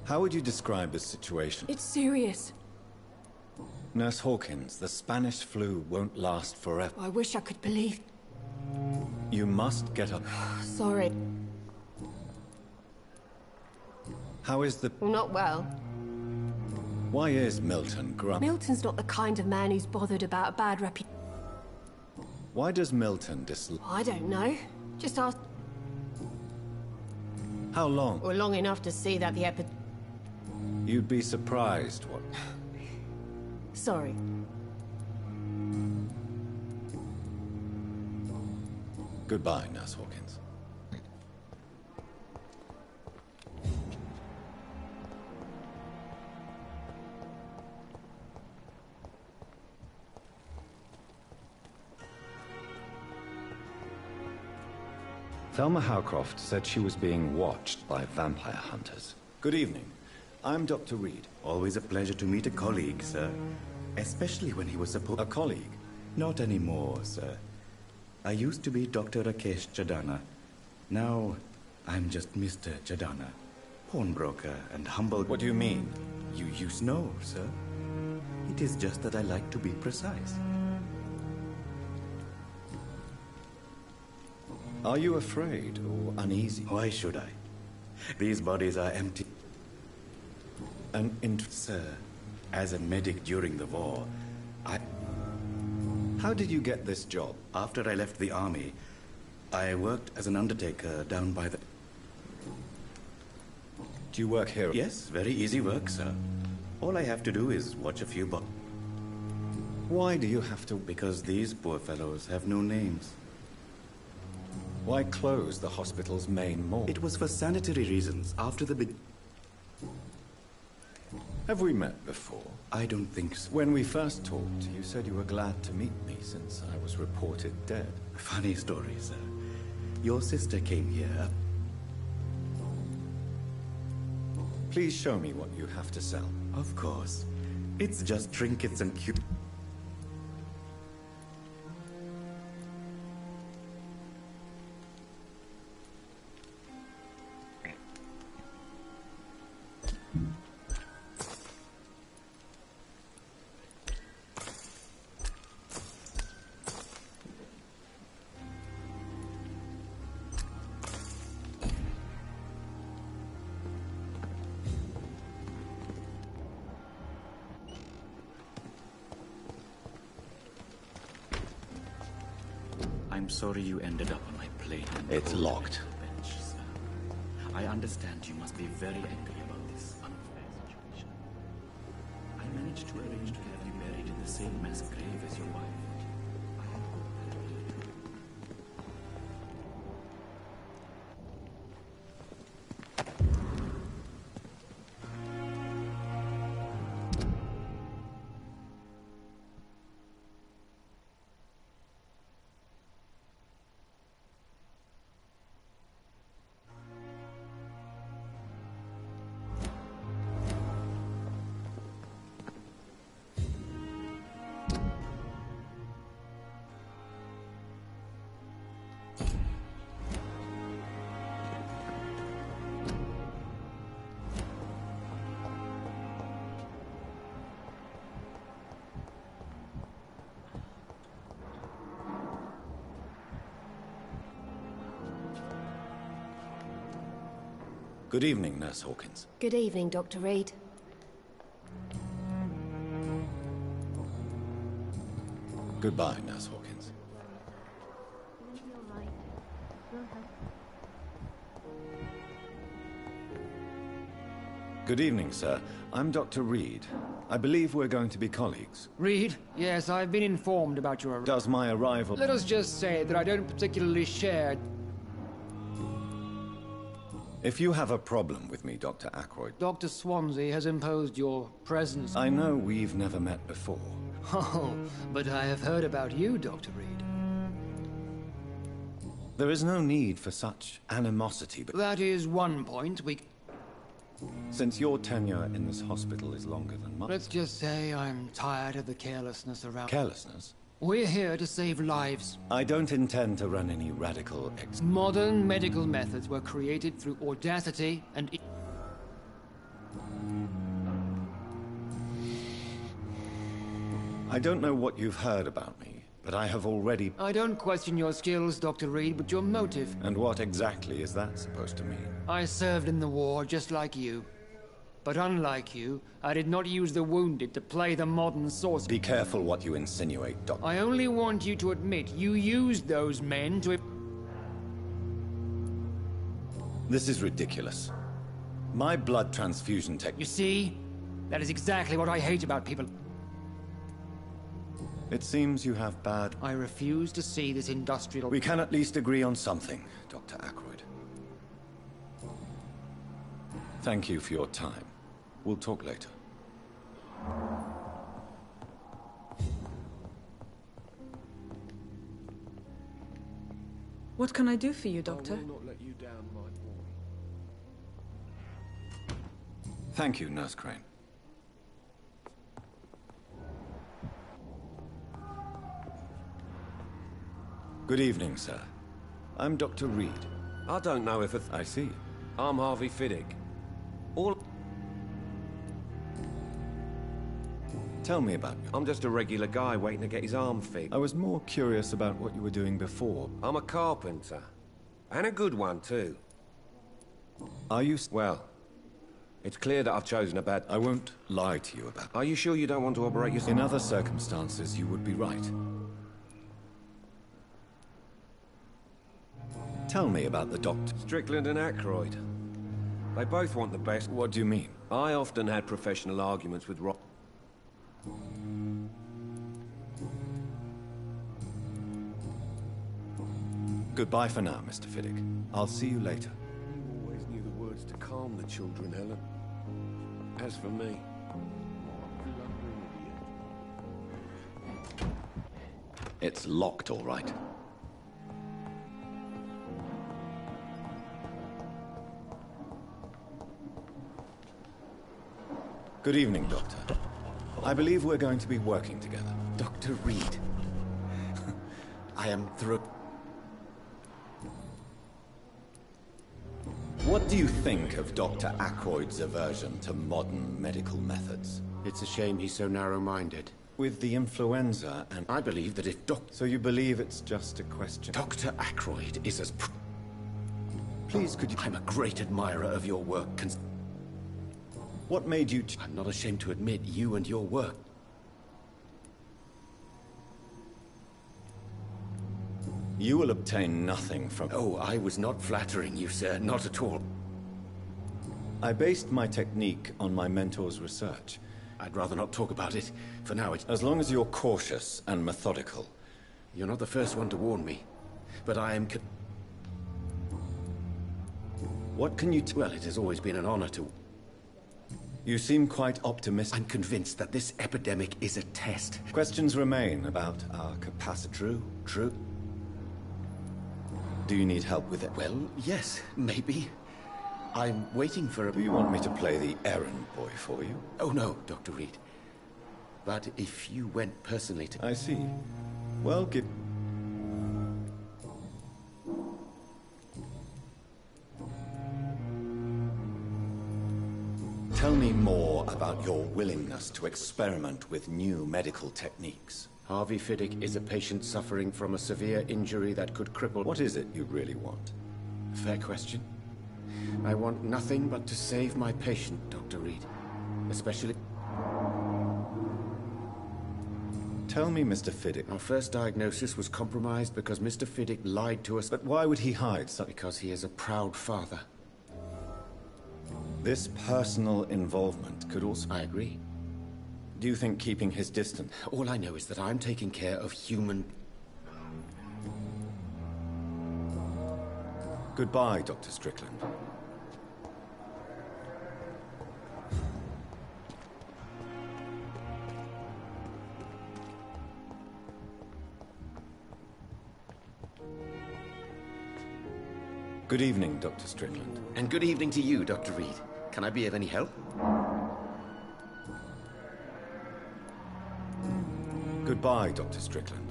How would you describe the situation? It's serious. Nurse Hawkins, the Spanish flu won't last forever. I wish I could believe... You must get up. Sorry. How is the... Well, not well. Why is Milton grumpy? Milton's not the kind of man who's bothered about a bad reputation. Why does Milton dislike... I don't know. Just ask... How long? Well, long enough to see that the You'd be surprised what... Sorry. Goodbye, Nurse Hawkins. Thelma Howcroft said she was being watched by vampire hunters. Good evening. I'm Dr. Reed. Always a pleasure to meet a colleague, sir. Especially when he was supposed... A colleague? Not anymore, sir. I used to be Dr. Rakesh Chadana. Now, I'm just Mr. Chadana. Pawnbroker and humble... What do you mean? You know, sir. It is just that I like to be precise. Are you afraid or uneasy? Why should I? These bodies are empty. Sir, as a medic during the war, How did you get this job? After I left the army, I worked as an undertaker down by the... Do you work here? Yes, very easy work, sir. All I have to do is watch a few Why do you have to... Because these poor fellows have no names. Why close the hospital's main morgue? It was for sanitary reasons after the big... Have we met before? I don't think so. When we first talked, you said you were glad to meet me since I was reported dead. Funny story, sir. Your sister came here. Please show me what you have to sell. Of course. It's just trinkets and cute... I'm sorry you ended up on my plate. It's locked. Bench, sir. I understand you must be very angry about this unfair situation. I managed to arrange to have you buried in the same mass grave as your wife. Good evening, Nurse Hawkins. Good evening, Dr. Reed. Goodbye, Nurse Hawkins. Good evening, sir. I'm Dr. Reed. I believe we're going to be colleagues. Reed? Yes, I've been informed about your arrival. Does my arrival... Let us just say that I don't particularly share... If you have a problem with me, Dr. Ackroyd... Dr. Swansea has imposed your presence... I know we've never met before. Oh, but I have heard about you, Dr. Reed. There is no need for such animosity, but... That is one point we... Since your tenure in this hospital is longer than mine... Let's just say I'm tired of the carelessness around... Carelessness? We're here to save lives. I don't intend to run any radical Modern medical methods were created through audacity and... I don't know what you've heard about me, but I have already... I don't question your skills, Dr. Reed, but your motive. And what exactly is that supposed to mean? I served in the war just like you. But unlike you, I did not use the wounded to play the modern source. Be careful what you insinuate, Doctor. I only want you to admit you used those men to... This is ridiculous. My blood transfusion tech... You see? That is exactly what I hate about people. It seems you have bad... I refuse to see this industrial... We can at least agree on something, Dr. Ackroyd. Thank you for your time. We'll talk later. What can I do for you, Doctor? I will not let you down, my boy. Thank you, Nurse Crane. Good evening, sir. I'm Dr. Reed. I don't know if I see. I'm Harvey Fiddick. All... Tell me about you. I'm just a regular guy waiting to get his arm fixed. I was more curious about what you were doing before. I'm a carpenter. And a good one, too. Are you... Well, it's clear that I've chosen a bad... I won't lie to you about... Are you sure you don't want to operate yourself? In other circumstances, you would be right. Tell me about the doctor. Strickland and Ackroyd. They both want the best. What do you mean? I often had professional arguments with Rob. Goodbye for now, Mr. Fiddick. I'll see you later. You always knew the words to calm the children, Helen. As for me... It's locked, all right. Good evening, Doctor. I believe we're going to be working together. Dr. Reed. I am through. What do you think of Dr. Ackroyd's aversion to modern medical methods? It's a shame he's so narrow-minded. With the influenza and... I believe that if So you believe it's just a question... Dr. Ackroyd is as... Please, could you... I'm a great admirer of your work. What made you... I'm not ashamed to admit you and your work. You will obtain nothing from... Oh, I was not flattering you, sir. Not at all. I based my technique on my mentor's research. I'd rather not talk about it. For now, it's... As long as you're cautious and methodical. You're not the first one to warn me. But I am... What can you... Well, it has always been an honor to... You seem quite optimistic. I'm convinced that this epidemic is a test. Questions remain about our capacity. True. Do you need help with it? Well, yes, maybe. I'm waiting for a... Do you want me to play the errand boy for you? Oh, no, Dr. Reed. But if you went personally to... I see. Well, give... Tell me more about your willingness to experiment with new medical techniques. Harvey Fiddick is a patient suffering from a severe injury that could cripple... What is it you really want? Fair question. I want nothing but to save my patient, Dr. Reed. Especially... Tell me, Mr. Fiddick. Our first diagnosis was compromised because Mr. Fiddick lied to us. But why would he hide such... Because he is a proud father. This personal involvement could also... I agree. Do you think keeping his distance... All I know is that I'm taking care of human... Goodbye, Dr. Strickland. Good evening, Dr. Strickland. And good evening to you, Dr. Reed. Can I be of any help? Goodbye, Dr. Strickland.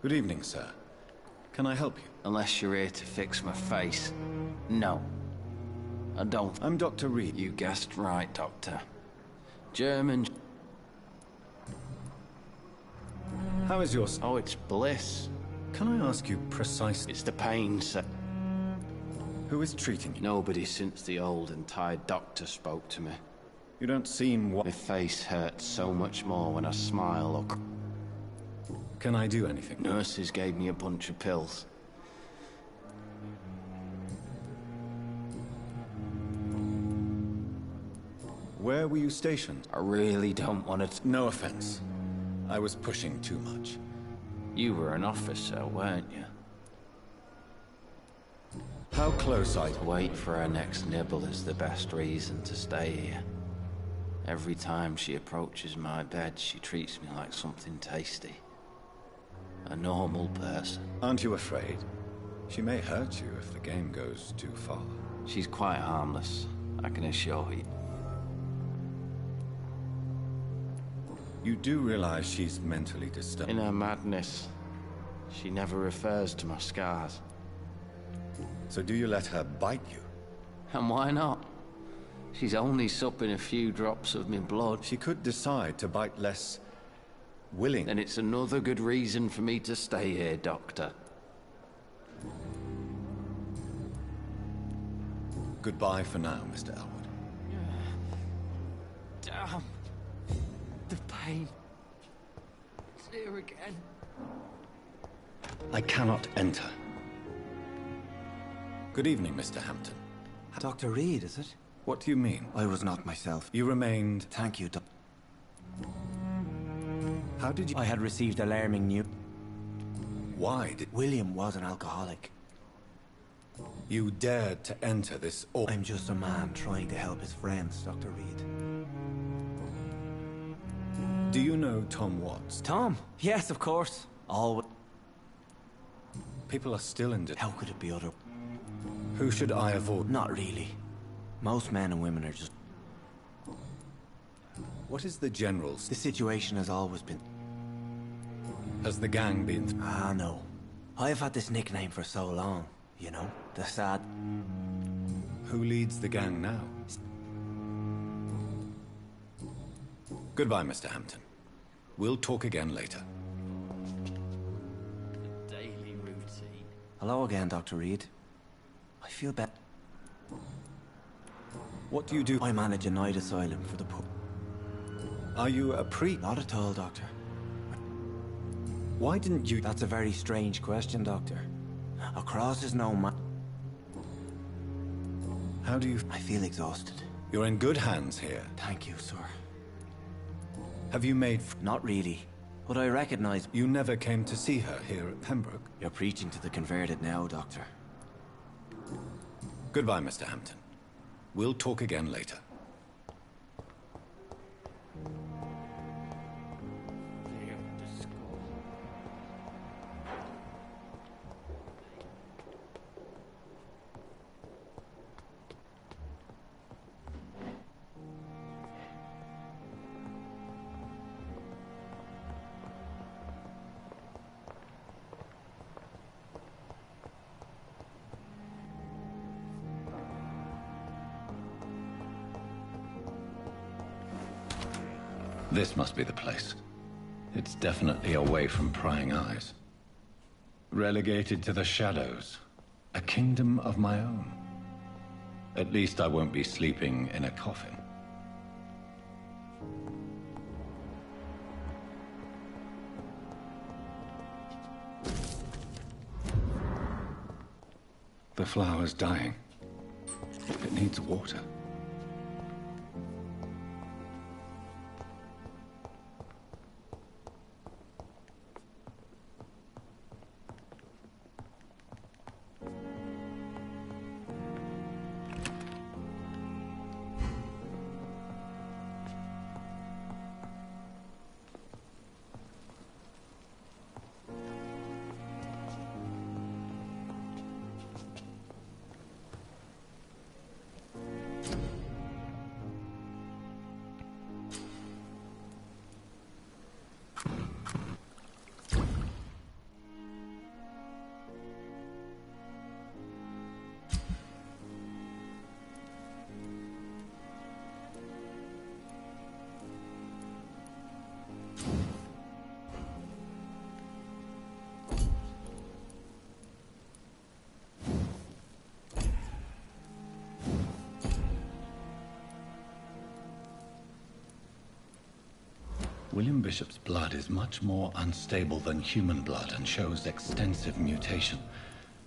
Good evening, sir. Can I help you? Unless you're here to fix my face. No. I don't. I'm Dr. Reed. You guessed right, Doctor. German... How is your... Oh, it's bliss. Can I ask you precisely... It's the pain, sir. Who is treating you? Nobody since the old and tired doctor spoke to me. You don't seem... My face hurts so much more when I smile or... Can I do anything? Nurses gave me a bunch of pills. Where were you stationed? I really don't want to... No offense. I was pushing too much. You were an officer, weren't you? How close are you? To wait for her next nibble is the best reason to stay here. Every time she approaches my bed, she treats me like something tasty. A normal person. Aren't you afraid? She may hurt you if the game goes too far. She's quite harmless, I can assure you. You do realize she's mentally disturbed? In her madness, she never refers to my scars. So do you let her bite you? And why not? She's only supping a few drops of my blood. She could decide to bite less... willing. Then it's another good reason for me to stay here, Doctor. Goodbye for now, Mr. Elwood. Damn. The pain. It's here again. I cannot enter. Good evening, Mr. Hampton. Dr. Reed, is it? What do you mean? I was not myself. You remained... Thank you, Doc. How did you... I had received alarming news. Why did... William was an alcoholic. You dared to enter this... I'm just a man trying to help his friends, Dr. Reed. Do you know Tom Watts? Tom? Yes, of course. Always. People are still in... How could it be other? Who should I avoid? Not really. Most men and women are just... What is the General's... The situation has always been... Has the gang been... Ah, no. I've had this nickname for so long, you know? The sad... Who leads the gang now? Goodbye, Mr. Hampton. We'll talk again later. Daily routine. Hello again, Dr. Reed. I feel better. What do you do? I manage a night asylum for the poor. Are you a priest? Not at all, Doctor. Why didn't you... That's a very strange question, Doctor. A cross is no man. How do you... I feel exhausted. You're in good hands here. Thank you, sir. Have you made... Not really. But I recognize... You never came to see her here at Pembroke? You're preaching to the converted now, Doctor. Goodbye, Mr. Hampton. We'll talk again later. This must be the place. It's definitely away from prying eyes. Relegated to the shadows. A kingdom of my own. At least I won't be sleeping in a coffin. The flower's dying. It needs water. William Bishop's blood is much more unstable than human blood and shows extensive mutation.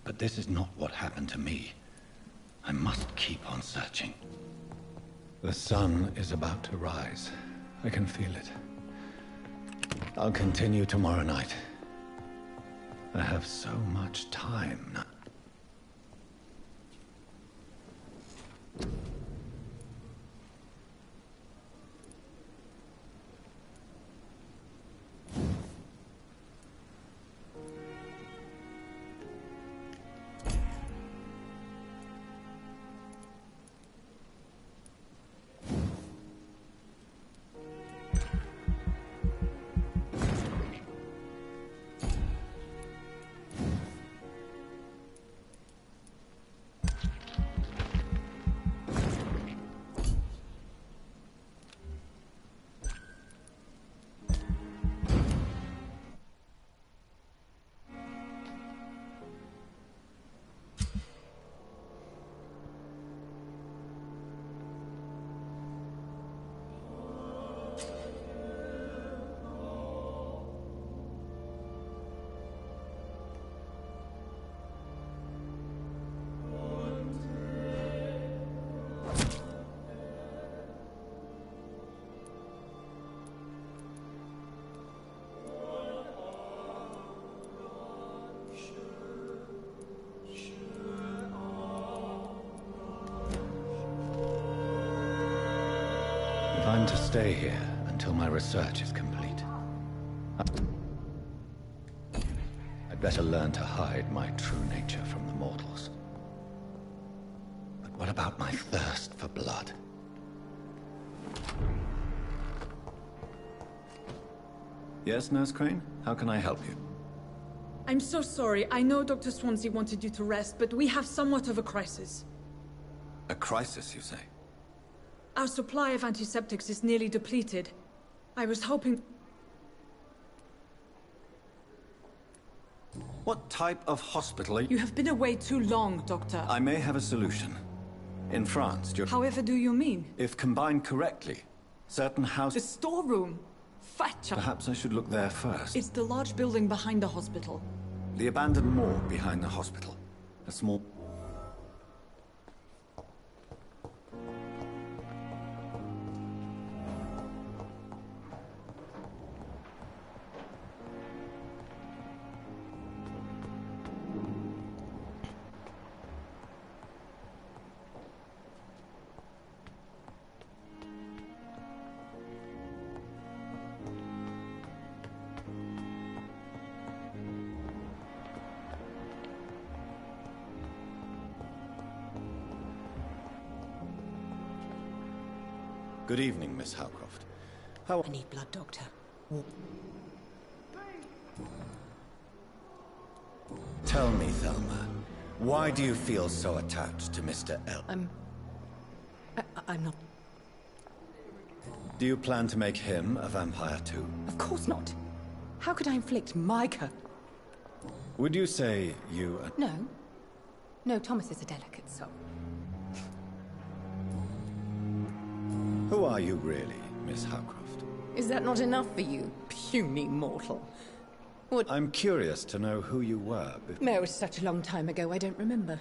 But this is not what happened to me. I must keep on searching. The sun is about to rise. I can feel it. I'll continue tomorrow night. I have so much time now. I'm to stay here until my research is complete. better learn to hide my true nature from the mortals. But what about my thirst for blood? Yes, Nurse Crane? How can I help you? I'm so sorry. I know Dr. Swansea wanted you to rest, but we have somewhat of a crisis. A crisis, you say? Our supply of antiseptics is nearly depleted. I was hoping... What type of hospital are you? You have been away too long, Doctor. I may have a solution. In France, However do you mean? if combined correctly, certain The houses... storeroom. Fatcha. Perhaps I should look there first. It's the large building behind the hospital. The abandoned morgue behind the hospital. A small... Good evening, Miss Howcroft. How... I need blood, Doctor. Tell me, Thelma, why do you feel so attached to Mr. L? I'm not... Do you plan to make him a vampire too? Of course not. How could I inflict my curse? Would you say you... No. No, Thomas is a delicate soul. Who are you really, Miss Howcroft? Is that not enough for you, puny mortal? What? I'm curious to know who you were before... No, it was such a long time ago, I don't remember.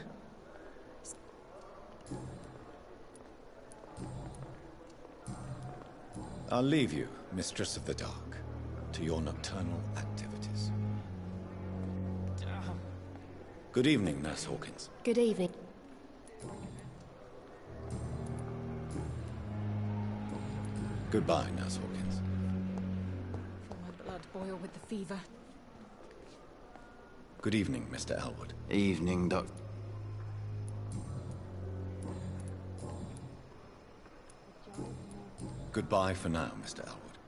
I'll leave you, Mistress of the Dark, to your nocturnal activities. Good evening, Nurse Hawkins. Good evening. Goodbye, Nurse Hawkins. Feel my blood boil with the fever. Good evening, Mr. Elwood. Evening, Doc. Goodbye for now, Mr. Elwood.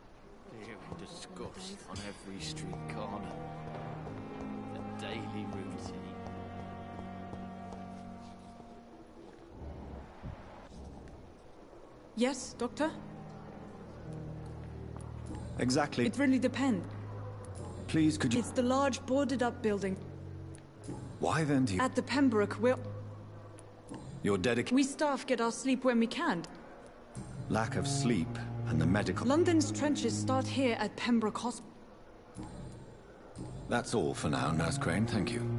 Fear and disgust on every street corner. The daily routine. Yes, Doctor? Exactly. It really depends. Please, could you... It's the large boarded-up building. Why then do you... At the Pembroke, Your dedication... we staff get our sleep when we can. Lack of sleep and the medical... London's trenches start here at Pembroke Hospital. That's all for now, Nurse Crane. Thank you.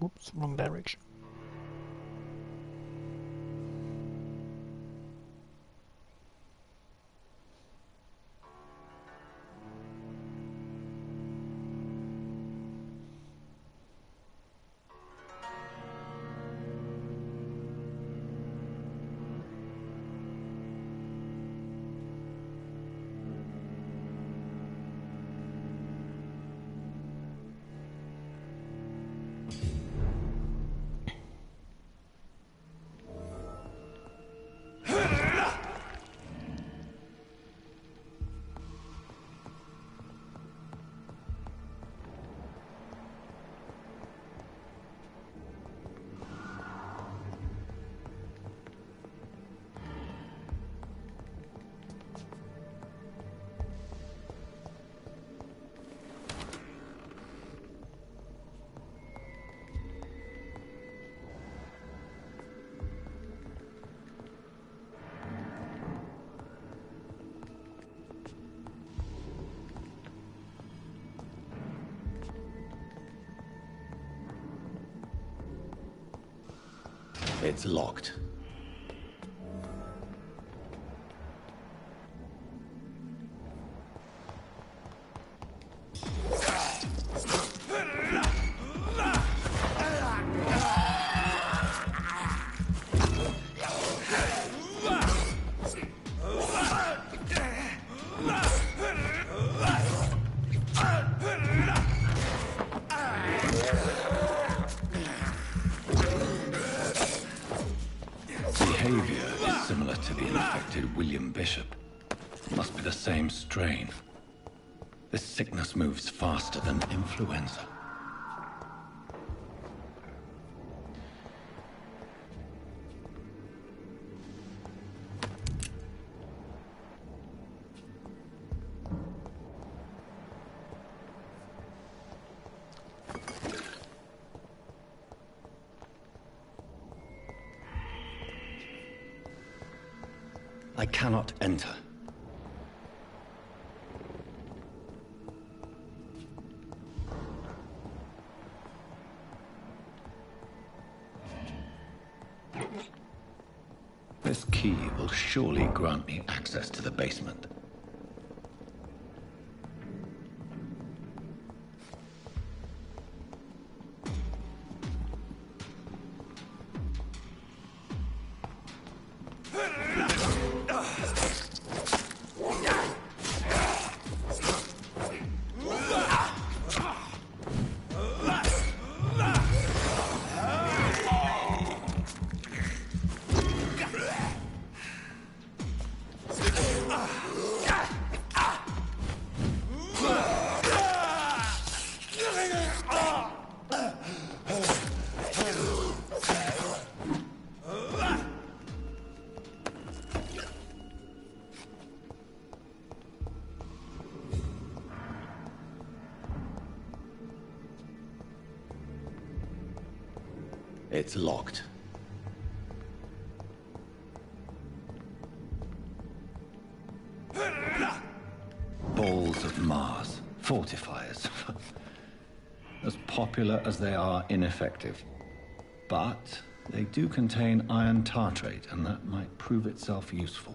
Whoops, wrong direction. It's locked. Must be the same strain. This sickness moves faster than influenza. I cannot enter. This key will surely grant me access to the basement. It's locked. Balls of Mars. Fortifiers. As popular as they are ineffective. But they do contain iron tartrate, and that might prove itself useful.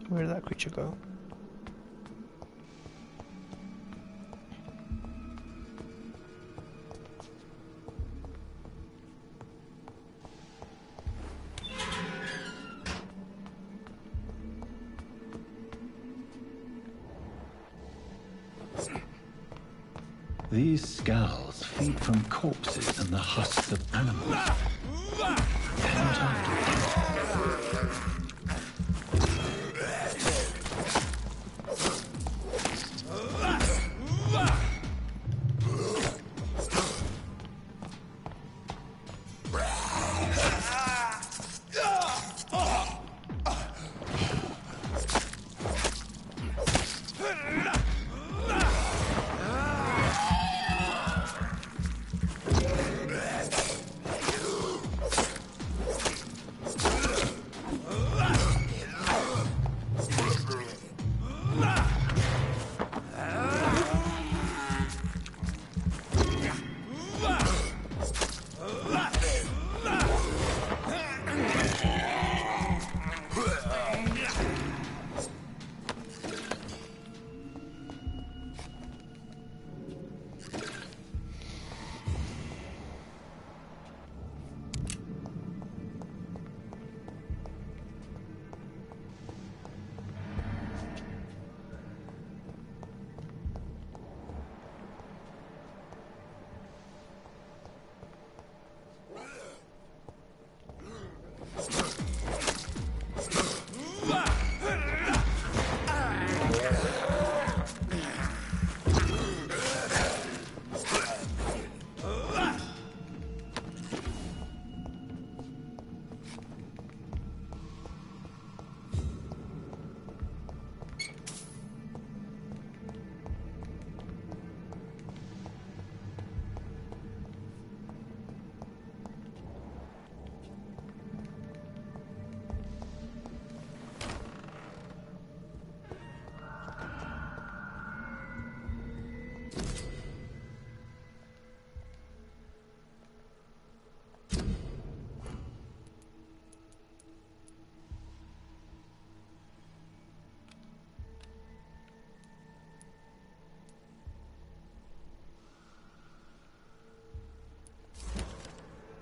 Where did that creature go? These scowls feed from corpses and the husks of animals. They're not after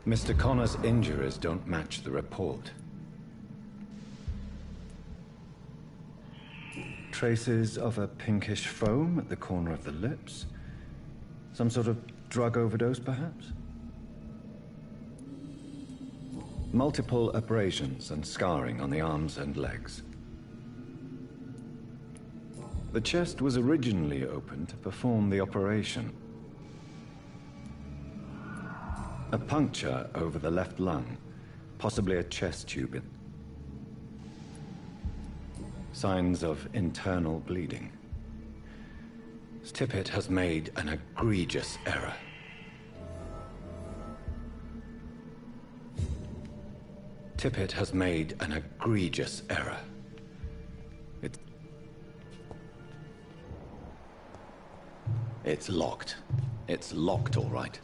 Mr. Connor's injuries don't match the report. Traces of a pinkish foam at the corner of the lips. Some sort of drug overdose, perhaps? Multiple abrasions and scarring on the arms and legs. The chest was originally opened to perform the operation. A puncture over the left lung, possibly a chest tube. Signs of internal bleeding. Tippett has made an egregious error. Tippett has made an egregious error. It's locked. It's locked, all right.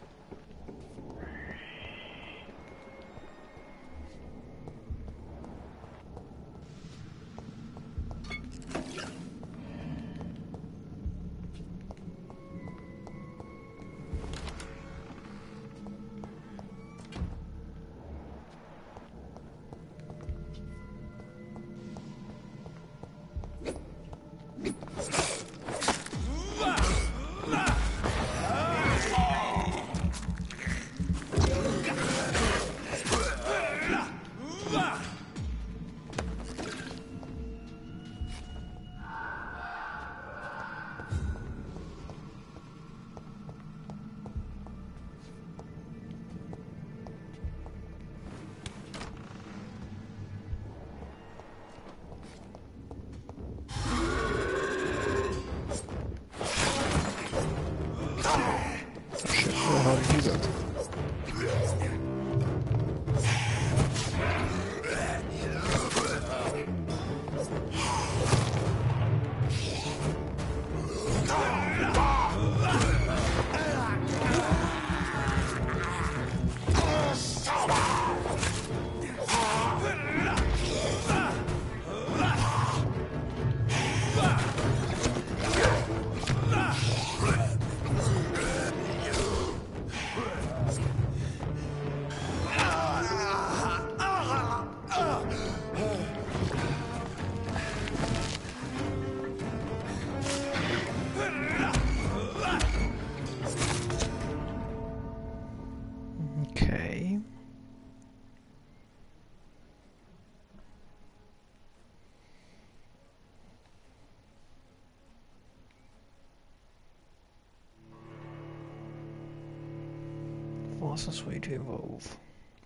Fastest way to evolve,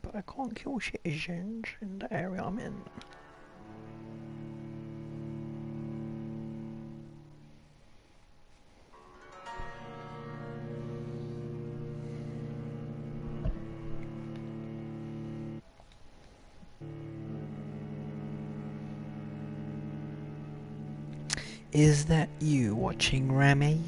but I can't kill citizens in the area I'm in. Is that you watching, Remy?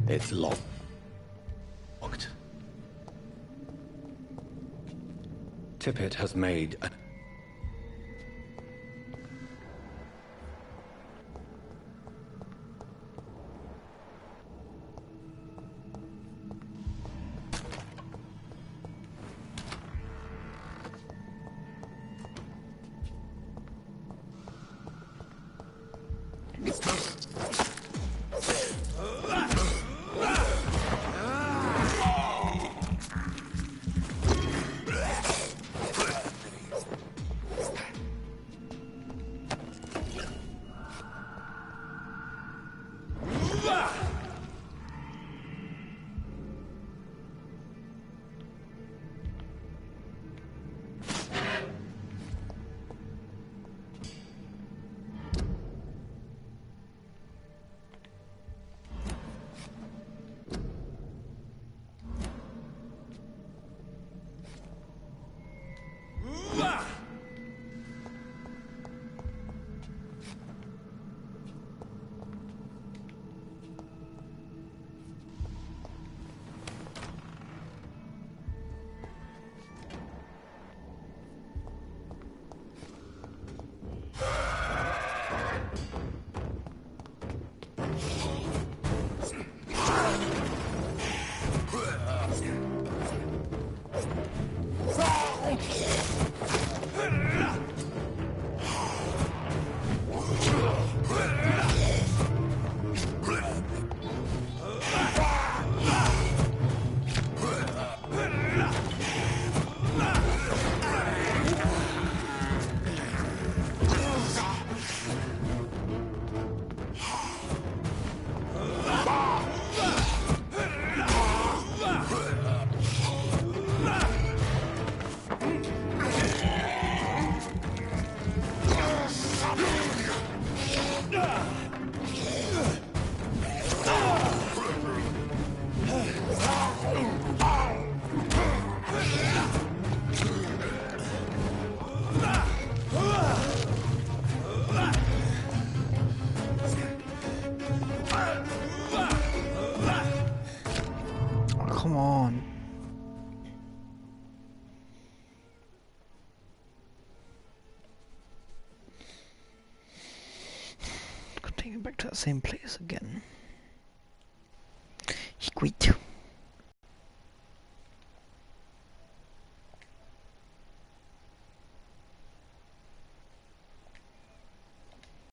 It's locked. Tippett has made a... Come on. Could take it back to that same place again. He quit.